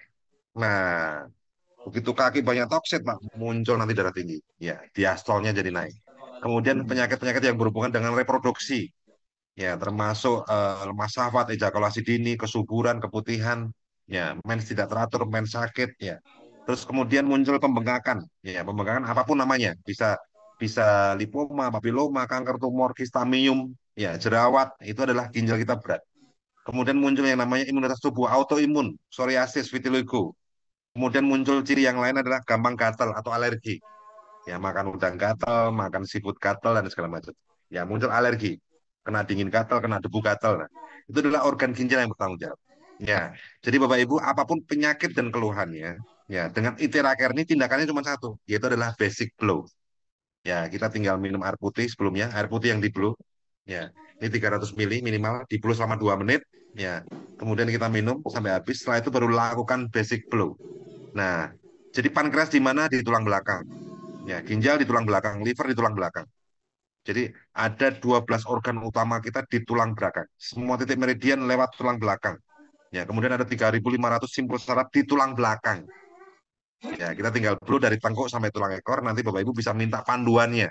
Nah, begitu kaki banyak toksit, Pak, muncul nanti darah tinggi. Ya, diastolnya jadi naik. Kemudian penyakit-penyakit yang berhubungan dengan reproduksi. Ya, termasuk lemas safat, ejakulasi dini, kesuburan, keputihan, ya, mens tidak teratur, mens sakit, ya. Terus kemudian muncul pembengkakan, ya, pembengkakan apapun namanya, bisa bisa lipoma, papiloma, kanker tumor, histamium, ya, jerawat, itu adalah ginjal kita berat. Kemudian muncul yang namanya imunitas tubuh autoimun, psoriasis, vitiligo. Kemudian muncul ciri yang lain adalah gampang gatal atau alergi. Ya, makan udang gatal, makan siput gatal dan segala macam. Ya, muncul alergi, kena dingin gatal, kena debu gatal. Nah, itu adalah organ ginjal yang bertanggung jawab. Ya, jadi Bapak Ibu, apapun penyakit dan keluhannya, ya, dengan Itiraker ini tindakannya cuma satu, yaitu adalah basic blow. Ya, kita tinggal minum air putih sebelumnya, air putih yang di blow. Ya, ini 300 ml minimal, di blow selama 2 menit. Ya, kemudian kita minum sampai habis. Setelah itu baru lakukan basic blow. Nah, jadi pankreas di mana? Di tulang belakang. Ya, ginjal di tulang belakang, liver di tulang belakang. Jadi ada 12 organ utama kita di tulang belakang. Semua titik meridian lewat tulang belakang. Ya, kemudian ada 3.500 simpul saraf di tulang belakang. Ya, kita tinggal blow dari tengkuk sampai tulang ekor. Nanti Bapak Ibu bisa minta panduannya.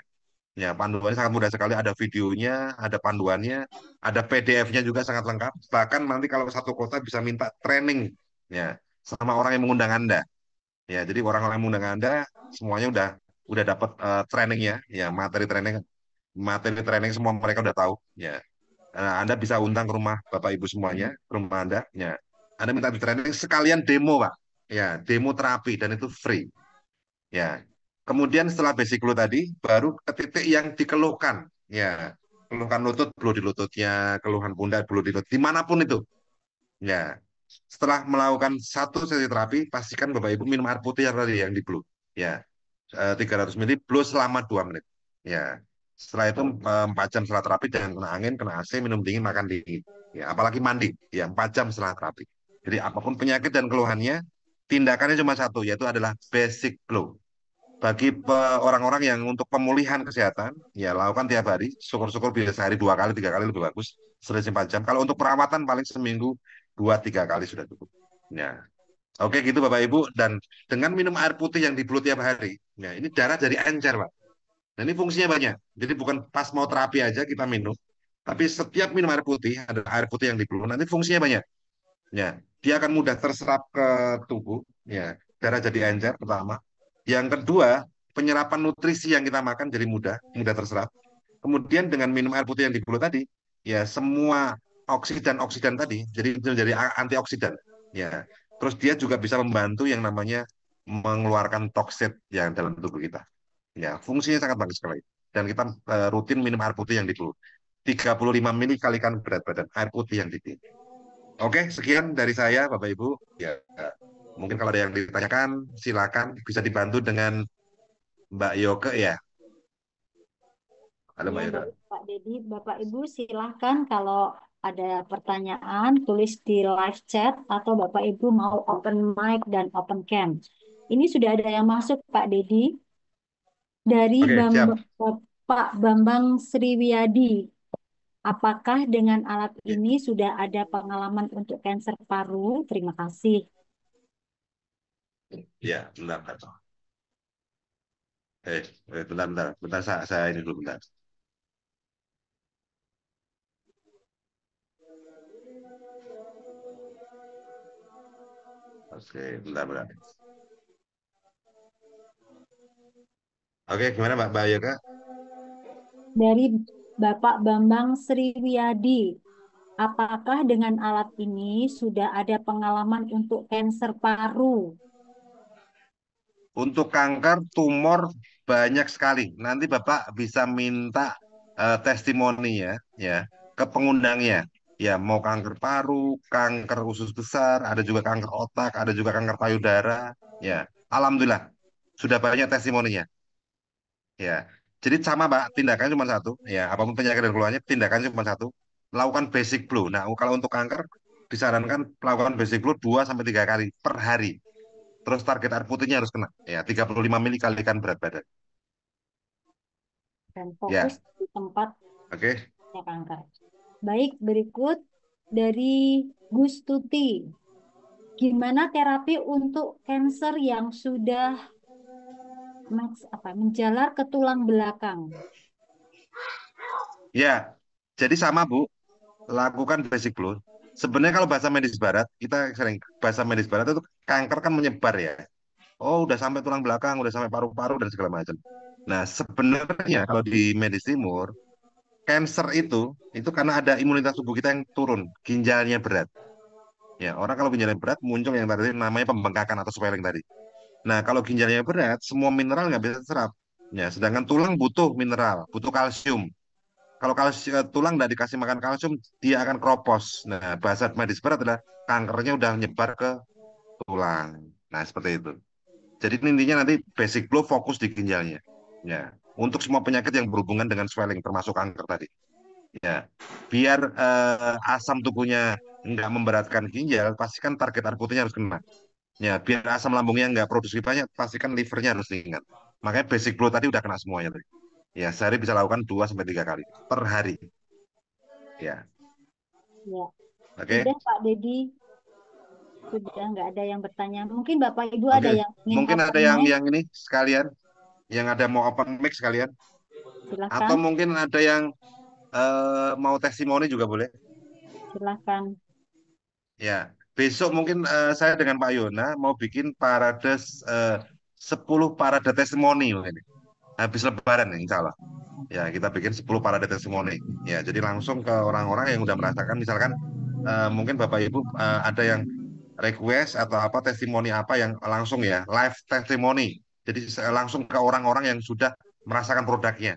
Ya, panduannya sangat mudah sekali. Ada videonya, ada panduannya, ada PDF-nya juga sangat lengkap. Bahkan nanti kalau satu kota bisa minta training, ya, sama orang yang mengundang Anda. Ya, jadi orang-orang yang mengundang Anda semuanya udah dapat trainingnya, ya, materi training semua mereka udah tahu. Ya, Anda bisa undang ke rumah Bapak Ibu semuanya, ke rumah Anda. Ya, Anda minta di training sekalian demo, Pak. Ya, demo terapi dan itu free. Ya, kemudian setelah basic flow tadi, baru ke titik yang dikeluhkan. Ya, keluhan lutut, blow di lututnya, keluhan pundak, blow di lutut, dimanapun itu. Ya, setelah melakukan satu sesi terapi, pastikan Bapak Ibu minum air putih yang tadi yang di blow. Ya, 300 ml blow selama 2 menit. Ya, setelah itu 4 jam setelah terapi jangan kena angin, kena AC, minum dingin, makan dingin. Ya, apalagi mandi. Ya, 4 jam setelah terapi. Jadi apapun penyakit dan keluhannya, tindakannya cuma satu, yaitu adalah basic flow. Bagi orang-orang yang untuk pemulihan kesehatan, ya lakukan tiap hari. Syukur-syukur bisa sehari 2 kali, 3 kali lebih bagus. Selisih 4 jam. Kalau untuk perawatan paling seminggu 2-3 kali sudah cukup. Ya, oke gitu Bapak Ibu. Dan dengan minum air putih yang di blood tiap hari, ya ini darah jadi encer Pak. Nah ini fungsinya banyak. Jadi bukan pas mau terapi aja kita minum, tapi setiap minum air putih ada air putih yang di blood. Nanti fungsinya banyak. Ya, dia akan mudah terserap ke tubuh. Ya, darah jadi encer pertama. Yang kedua, penyerapan nutrisi yang kita makan jadi mudah terserap. Kemudian dengan minum air putih yang di bulu tadi, ya semua oksidan-oksidan tadi jadi menjadi antioksidan. Ya, terus dia juga bisa membantu yang namanya mengeluarkan toksit yang dalam tubuh kita. Ya, fungsinya sangat bagus sekali. Dan kita rutin minum air putih yang di bulu. 35 ml kalikan berat badan air putih yang dipilih. Oke, sekian dari saya, Bapak Ibu. Ya, mungkin kalau ada yang ditanyakan, silakan bisa dibantu dengan Mbak Yoke ya. Halo Ya, Mbak Yoke. baik Pak Dedi, Bapak Ibu silahkan kalau ada pertanyaan tulis di live chat atau Bapak Ibu mau open mic dan open cam. Ini sudah ada yang masuk Pak Dedi dari Oke, siap. Pak Bambang Sriwiyadi. Apakah dengan alat ini sudah ada pengalaman untuk kanker paru? Terima kasih. Ya, bentar, bentar. Bentar, bentar, bentar, saya ini dulu bentar. Oke, bentar, bentar. Oke, gimana Mbak Yoga? Dari Bapak Bambang Sriwiyadi, apakah dengan alat ini sudah ada pengalaman untuk kanker paru? Untuk kanker, tumor banyak sekali. Nanti Bapak bisa minta testimoni ya, ke pengundangnya. Ya, mau kanker paru, kanker usus besar, ada juga kanker otak, ada juga kanker payudara. Ya, alhamdulillah sudah banyak testimoninya. Ya, jadi sama Pak, tindakannya cuma satu. Ya, apapun penyakit dan keluarnya, tindakannya cuma satu. Lakukan basic flow. Nah, kalau untuk kanker disarankan melakukan basic flow 2 sampai 3 kali per hari. Terus target air putihnya harus kena. Ya, 35 mili kalikan berat badan. Dan Ya, fokus di tempat oke. kanker. Baik, berikut dari Gus Tuti. Gimana terapi untuk kanker yang sudah menjalar ke tulang belakang? Ya, jadi sama Bu, lakukan basic flow. Sebenarnya kalau bahasa medis barat, kita sering bahasa medis barat itu kanker kan menyebar ya. Oh, udah sampai tulang belakang, udah sampai paru-paru dan segala macam. Nah, sebenarnya kalau di medis timur, cancer itu karena ada imunitas tubuh kita yang turun, ginjalnya berat. Ya, orang kalau ginjalnya berat muncul yang tadi namanya pembengkakan atau swelling tadi. Nah, kalau ginjalnya berat, semua mineral nggak bisa serap. Ya, sedangkan tulang butuh mineral, butuh kalsium. Kalau tulang nggak dikasih makan kalsium, dia akan kropos. Nah, bahasa medis berat adalah kankernya udah nyebar ke tulang. Nah, seperti itu. Jadi intinya nanti basic flow fokus di ginjalnya. Ya, untuk semua penyakit yang berhubungan dengan swelling, termasuk kanker tadi. Ya, biar asam tubuhnya nggak memberatkan ginjal, pastikan target air putihnya harus kena. Ya, biar asam lambungnya nggak produksi banyak, pastikan livernya harus ringan. Makanya basic flow tadi udah kena semuanya tadi. Ya, sehari bisa lakukan 2 sampai 3 kali per hari. Ya, Ya, oke. sudah Pak Dedi. Sudah nggak ada yang bertanya. Mungkin Bapak Ibu ada Oke. yang ingin Mungkin ada open mic? yang ini sekalian, yang ada mau open mic sekalian, Silakan. atau mungkin ada yang mau testimoni juga boleh. Silakan. Ya, besok mungkin saya dengan Pak Yona mau bikin parade 10 parade testimoni ini. Habis Lebaran ya, insya Allah. Ya, kita bikin 10 parade testimoni. Ya, jadi langsung ke orang-orang yang udah merasakan, misalkan mungkin Bapak Ibu ada yang request atau apa testimoni apa yang langsung ya, live testimoni. Jadi langsung ke orang-orang yang sudah merasakan produknya.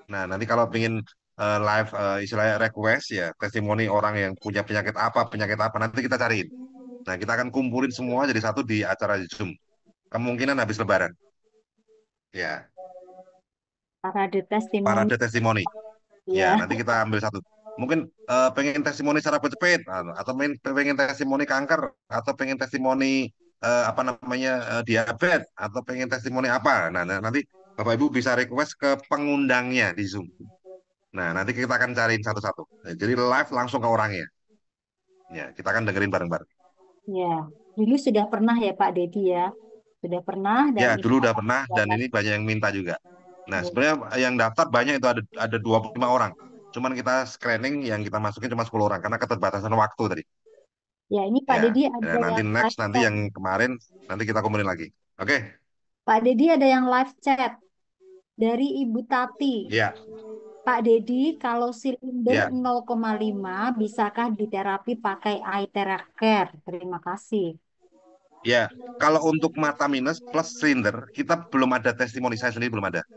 Nah, nanti kalau ingin live istilahnya request ya, testimoni orang yang punya penyakit apa, nanti kita cariin. Nah, kita akan kumpulin semua jadi satu di acara Zoom. Kemungkinan habis Lebaran. Ya, Parade testimoni. parade testimoni. Ya, Ya. nanti kita ambil satu. Mungkin pengen testimoni secara cepet, atau pengen testimoni kanker, atau pengen testimoni apa namanya diabetes, atau pengen testimoni apa. Nah, nanti Bapak Ibu bisa request ke pengundangnya di Zoom. Nah, nanti kita akan cariin satu-satu. Nah, jadi live langsung ke orangnya. Ya, kita akan dengerin bareng-bareng. Ya, dulu sudah pernah ya Pak Dedi ya. Sudah pernah dan Ya, ini dulu udah pernah dan ini banyak yang minta juga. Nah, sebenarnya yang daftar banyak itu ada 25 orang. Cuman kita screening yang kita masukin cuma 10 orang karena keterbatasan waktu tadi. Ya, ini Pak Ya, Dedi ya, ada nanti yang next live nanti chat. yang kemarin nanti kita kumpulin lagi. Oke? Pak Dedi ada yang live chat dari Ibu Tati. Ya. Pak Dedi, kalau silinder Ya. 0,5 bisakah diterapi pakai eye care? Terima kasih. Ya, kalau untuk mata minus plus silinder kita belum ada testimoni, saya sendiri belum ada.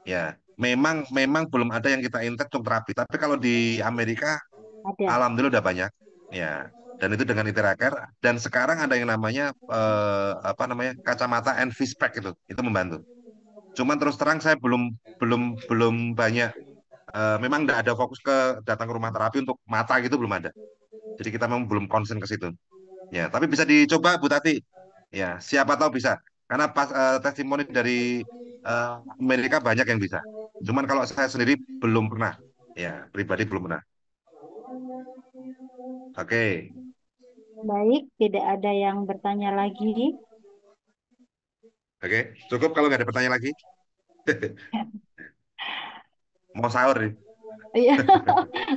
Ya, memang belum ada yang kita intake untuk terapi. Tapi kalau di Amerika, Ada. alhamdulillah udah banyak. Ya, dan itu dengan Iteracare. Dan sekarang ada yang namanya apa namanya kacamata Envispec itu membantu. Cuman terus terang saya belum banyak. Memang tidak ada fokus ke datang ke rumah terapi untuk mata gitu belum ada. Jadi kita memang belum concern ke situ. Ya, tapi bisa dicoba Bu Tati. Ya, siapa tahu bisa. Karena pas testimoni dari Amerika banyak yang bisa. Cuman kalau saya sendiri belum pernah. Ya, pribadi belum pernah. Oke. Baik, tidak ada yang bertanya lagi. Oke, cukup kalau nggak ada pertanyaan lagi. Mau sahur nih. Iya,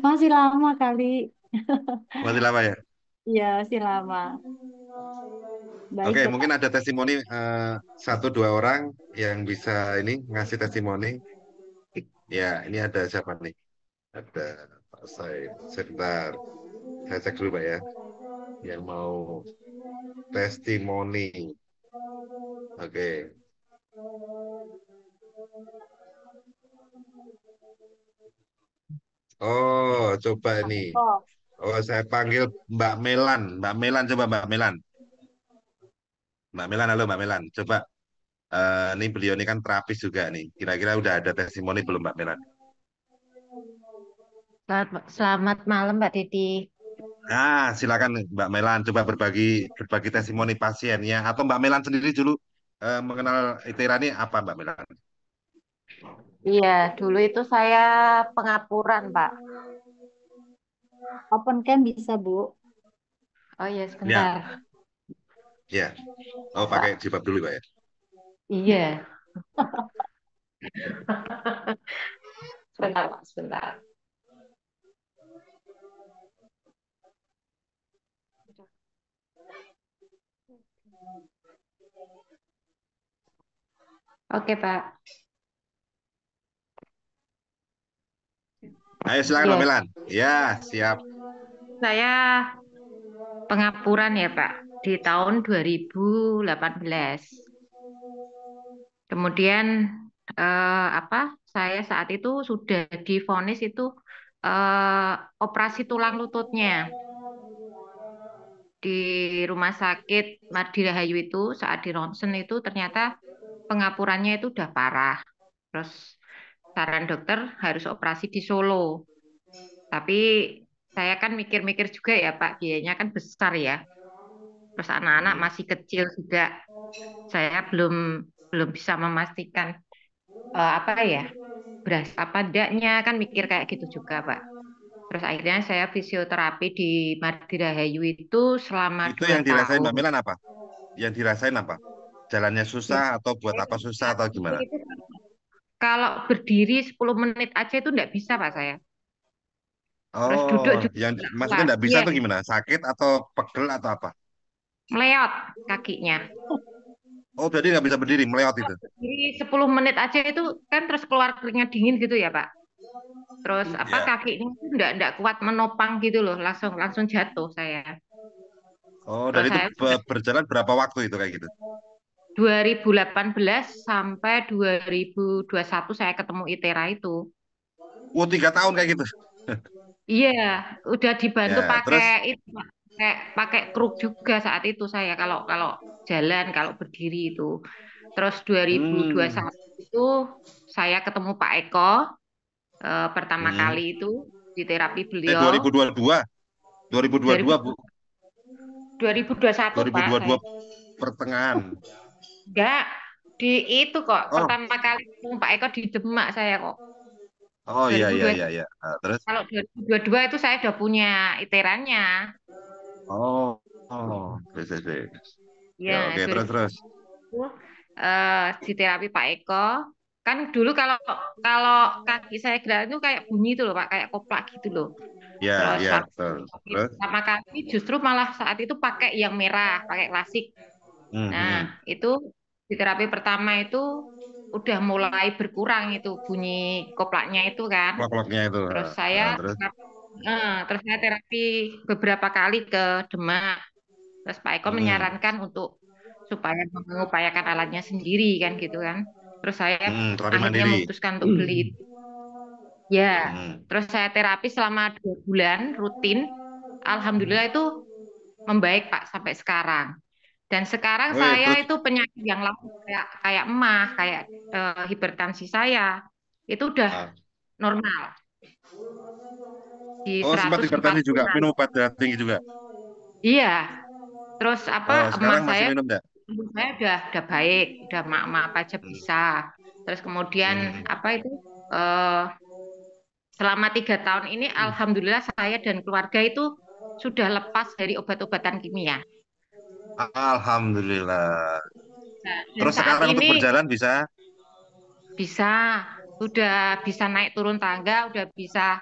masih lama kali. Masih lama ya? Iya, masih lama. Baik, Oke, Bapak. mungkin ada testimoni 1-2 orang yang bisa ini ngasih testimoni. Ya, ini ada siapa nih? Ada Pak Said. Sebentar, saya cek dulu Pak ya. Yang mau testimoni. Oke. Oh, coba ini. Oh, saya panggil Mbak Melan. Mbak Melan, coba Mbak Melan. Mbak Melan, halo Mbak Melan. Coba, ini beliau ini kan terapis juga nih. Kira-kira udah ada testimoni belum Mbak Melan? Selamat malam Mbak Didi. Nah, silakan Mbak Melan. Coba berbagi testimoni pasiennya. Atau Mbak Melan sendiri dulu mengenal ITERA ini apa Mbak Melan? Iya, dulu itu saya pengapuran, Pak. Open cam bisa, Bu. Oh iya, sebentar. Ya. Oh, pakai jilbab dulu Pak ya? Iya. Sebentar, Pak, sebentar. Oke, Pak. Ayo silakan Mbak Melan. Ya, siap. Saya pengapuran ya, Pak, di tahun 2018. Kemudian saya saat itu sudah divonis itu operasi tulang lututnya di rumah sakit Mardi itu. Saat di ronsen itu ternyata pengapurannya itu udah parah. Terus saran dokter harus operasi di Solo. Tapi saya kan mikir-mikir juga ya Pak, biayanya kan besar ya. Terus anak-anak masih kecil juga. Saya belum bisa memastikan beras apa enggaknya, kan mikir kayak gitu juga Pak. Terus akhirnya saya fisioterapi di Mardi Rahayu itu selama 2 tahun. Itu yang dirasain Mbak Melan apa? Yang dirasain apa? Jalannya susah atau buat apa susah atau gimana? Kalau berdiri 10 menit aja itu enggak bisa Pak saya. Terus Oh, duduk juga yang maksudnya enggak bisa tuh gimana? Sakit atau pegel atau apa? Meleot kakinya. Oh, berarti nggak bisa berdiri, meleot itu. Berdiri 10 menit aja itu kan terus keluar keringat dingin gitu ya Pak. Terus kakinya itu enggak kuat menopang gitu loh, langsung jatuh saya. Oh, dan itu berjalan berapa waktu itu kayak gitu? 2018 sampai 2021 saya ketemu ITERA itu. Oh, 3 tahun kayak gitu. Iya, udah dibantu Ya, pakai itu, pakai kruk juga saat itu saya kalau jalan, kalau berdiri itu. Terus 2021 itu saya ketemu Pak Eko pertama kali itu di terapi beliau. 2022 Bu. 2021 Pak. 2022 pertengahan. Enggak, di itu kok pertama kali ketemu Pak Eko di Demak saya kok. Oh iya. Terus? Kalau 2022 itu saya udah punya iterannya. Oh, terus. Ya, oke, terus. Di terapi Pak Eko, kan dulu kalau kaki saya gerak itu kayak bunyi itu loh Pak, kayak koplak gitu loh. Terus. Pertama kali justru malah saat itu pakai yang merah, pakai klasik. Nah, itu di terapi pertama itu udah mulai berkurang itu bunyi koplaknya itu kan. Koplaknya itu. Terus saya terus saya terapi beberapa kali ke Demak. Terus Pak Eko menyarankan supaya mengupayakan alatnya sendiri kan gitu kan. Terus saya akhirnya memutuskan untuk beli itu. Ya, terus saya terapi selama 2 bulan rutin. Alhamdulillah itu membaik Pak sampai sekarang. Dan sekarang Wih, saya terus itu penyakit yang lain kayak emah, kayak hipertensi saya itu udah normal di oh sempat hipertensi juga, 140-an. minum obat darah tinggi juga. Iya, terus Oh, emah sekarang masih saya minum enggak? udah baik, udah maaf aja bisa. Terus kemudian apa itu eh, selama 3 tahun ini alhamdulillah saya dan keluarga itu sudah lepas dari obat-obatan kimia. Alhamdulillah. Nah, dan Terus saat sekarang untuk ini berjalan bisa? udah bisa naik turun tangga, udah bisa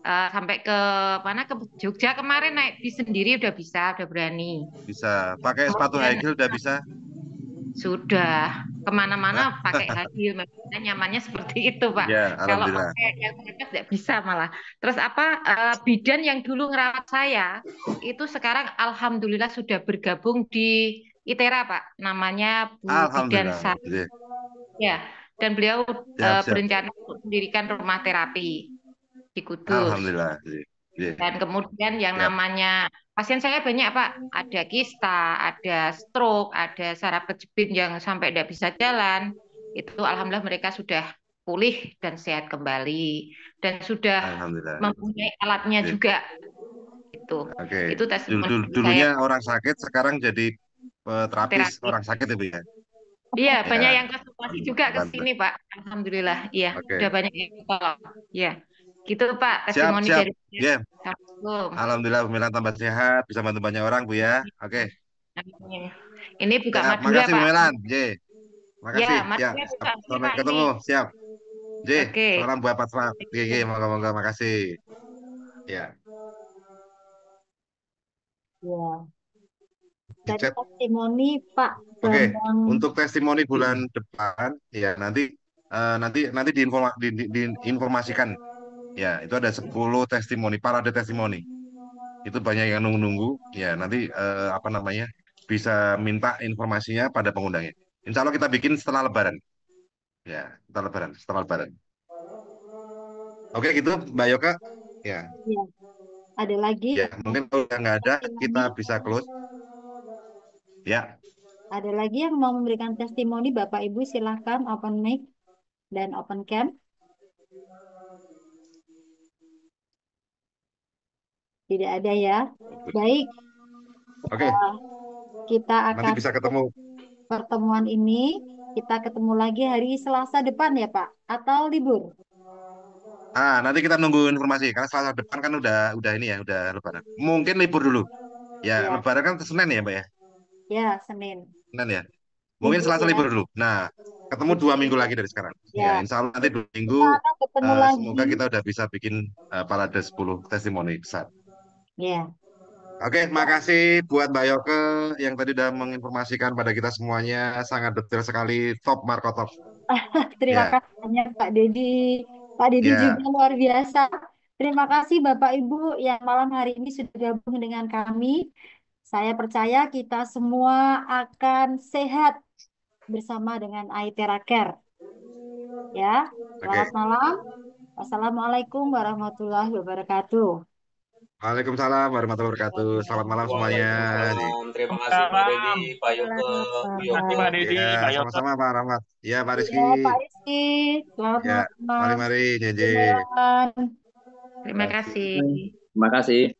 sampai ke mana ke Jogja kemarin naik bis sendiri udah bisa, udah berani. Bisa. Pakai sepatu high heel udah bisa? Sudah kemana-mana pakai high heel, memang nyamannya seperti itu Pak. Ya, Kalau alhamdulillah. pakai yang mereka tidak bisa malah. Terus apa bidan yang dulu ngerawat saya itu sekarang alhamdulillah sudah bergabung di ITERA Pak, namanya Bu Bidan Alhamdulillah. Sari. Ya, dan beliau Siap. berencana untuk mendirikan rumah terapi di Kudus. Alhamdulillah. Dan kemudian yang Siap. namanya pasien saya banyak Pak, ada kista, ada stroke, ada saraf kejepit yang sampai tidak bisa jalan. Itu alhamdulillah mereka sudah pulih dan sehat kembali dan sudah mempunyai alatnya juga. Itu. Oke. Itu testimoni Dulunya saya. orang sakit, sekarang jadi terapis orang sakit ya Bu ya? Iya, Ya. banyak yang konsultasi juga ke sini Pak. Alhamdulillah. Iya, Oke. udah banyak yang tolong. Iya. Gitu Pak, Siap. testimoni dari Yeah. Assalamualaikum. Alhamdulillah Bu Melan tambah sehat, bisa bantu banyak orang Bu ya. Oke. Amin. Ini buka Siap. Madura Makasih Bu Pak. Melan. Makasih. Ya, Ya. Madura buka Sampai Pak ketemu. ini. Siap. Oke. Salam buat Pak Selamat. Moga-moga makasih. Ya. Ya. Tadi testimoni Pak Oke, Bambang. untuk testimoni bulan depan, ya nanti diinformasikan. Ya, itu ada 10 testimoni, parade testimoni. Itu banyak yang nunggu-nunggu. Ya, nanti bisa minta informasinya pada pengundangnya. Insya Allah kita bikin setelah Lebaran. Ya, setelah Lebaran. Oke, gitu Mbak Yoka. Ya. Ya. Ada lagi? Ya, mungkin kalau nggak ada, kita bisa close. Ya. Ada lagi yang mau memberikan testimoni, Bapak Ibu silahkan open mic dan open cam. Tidak ada ya. Baik. Oke. Kita akan nanti bisa ketemu. Pertemuan ini kita ketemu lagi hari Selasa depan ya Pak, atau libur? Nanti kita nunggu informasi karena Selasa depan kan udah ini ya, udah Lebaran. Mungkin libur dulu. Ya, Lebaran kan Senin ya, Mbak ya? Ya, Senin. Senin ya. Mungkin libur, Selasa ya. libur dulu. Nah, ketemu 2 minggu lagi dari sekarang. Ya, insya Allah nanti 2 minggu semoga kita udah bisa bikin parade 10 testimoni besar. Ya. Oke, makasih buat Mbak Yoke yang tadi udah menginformasikan pada kita semuanya, sangat detail sekali, top Marco top. Terima kasih banyak Pak Dedi. Pak Dedi juga luar biasa. Terima kasih Bapak Ibu yang malam hari ini sudah gabung dengan kami. Saya percaya kita semua akan sehat bersama dengan ITERA Care. Ya, selamat malam. Wassalamualaikum warahmatullahi wabarakatuh. Waalaikumsalam warahmatullahi wabarakatuh. Selamat malam semuanya. Terima kasih Pak Dedi, Pak Yoke, Bu Yoke. Pak Dedi, Pak Yoke. Sama-sama Pak Rahmat. Ya, Pak Rizky. Ya, Pak Rizky. Selamat malam. Mari, Jeje. Terima kasih. Terima kasih.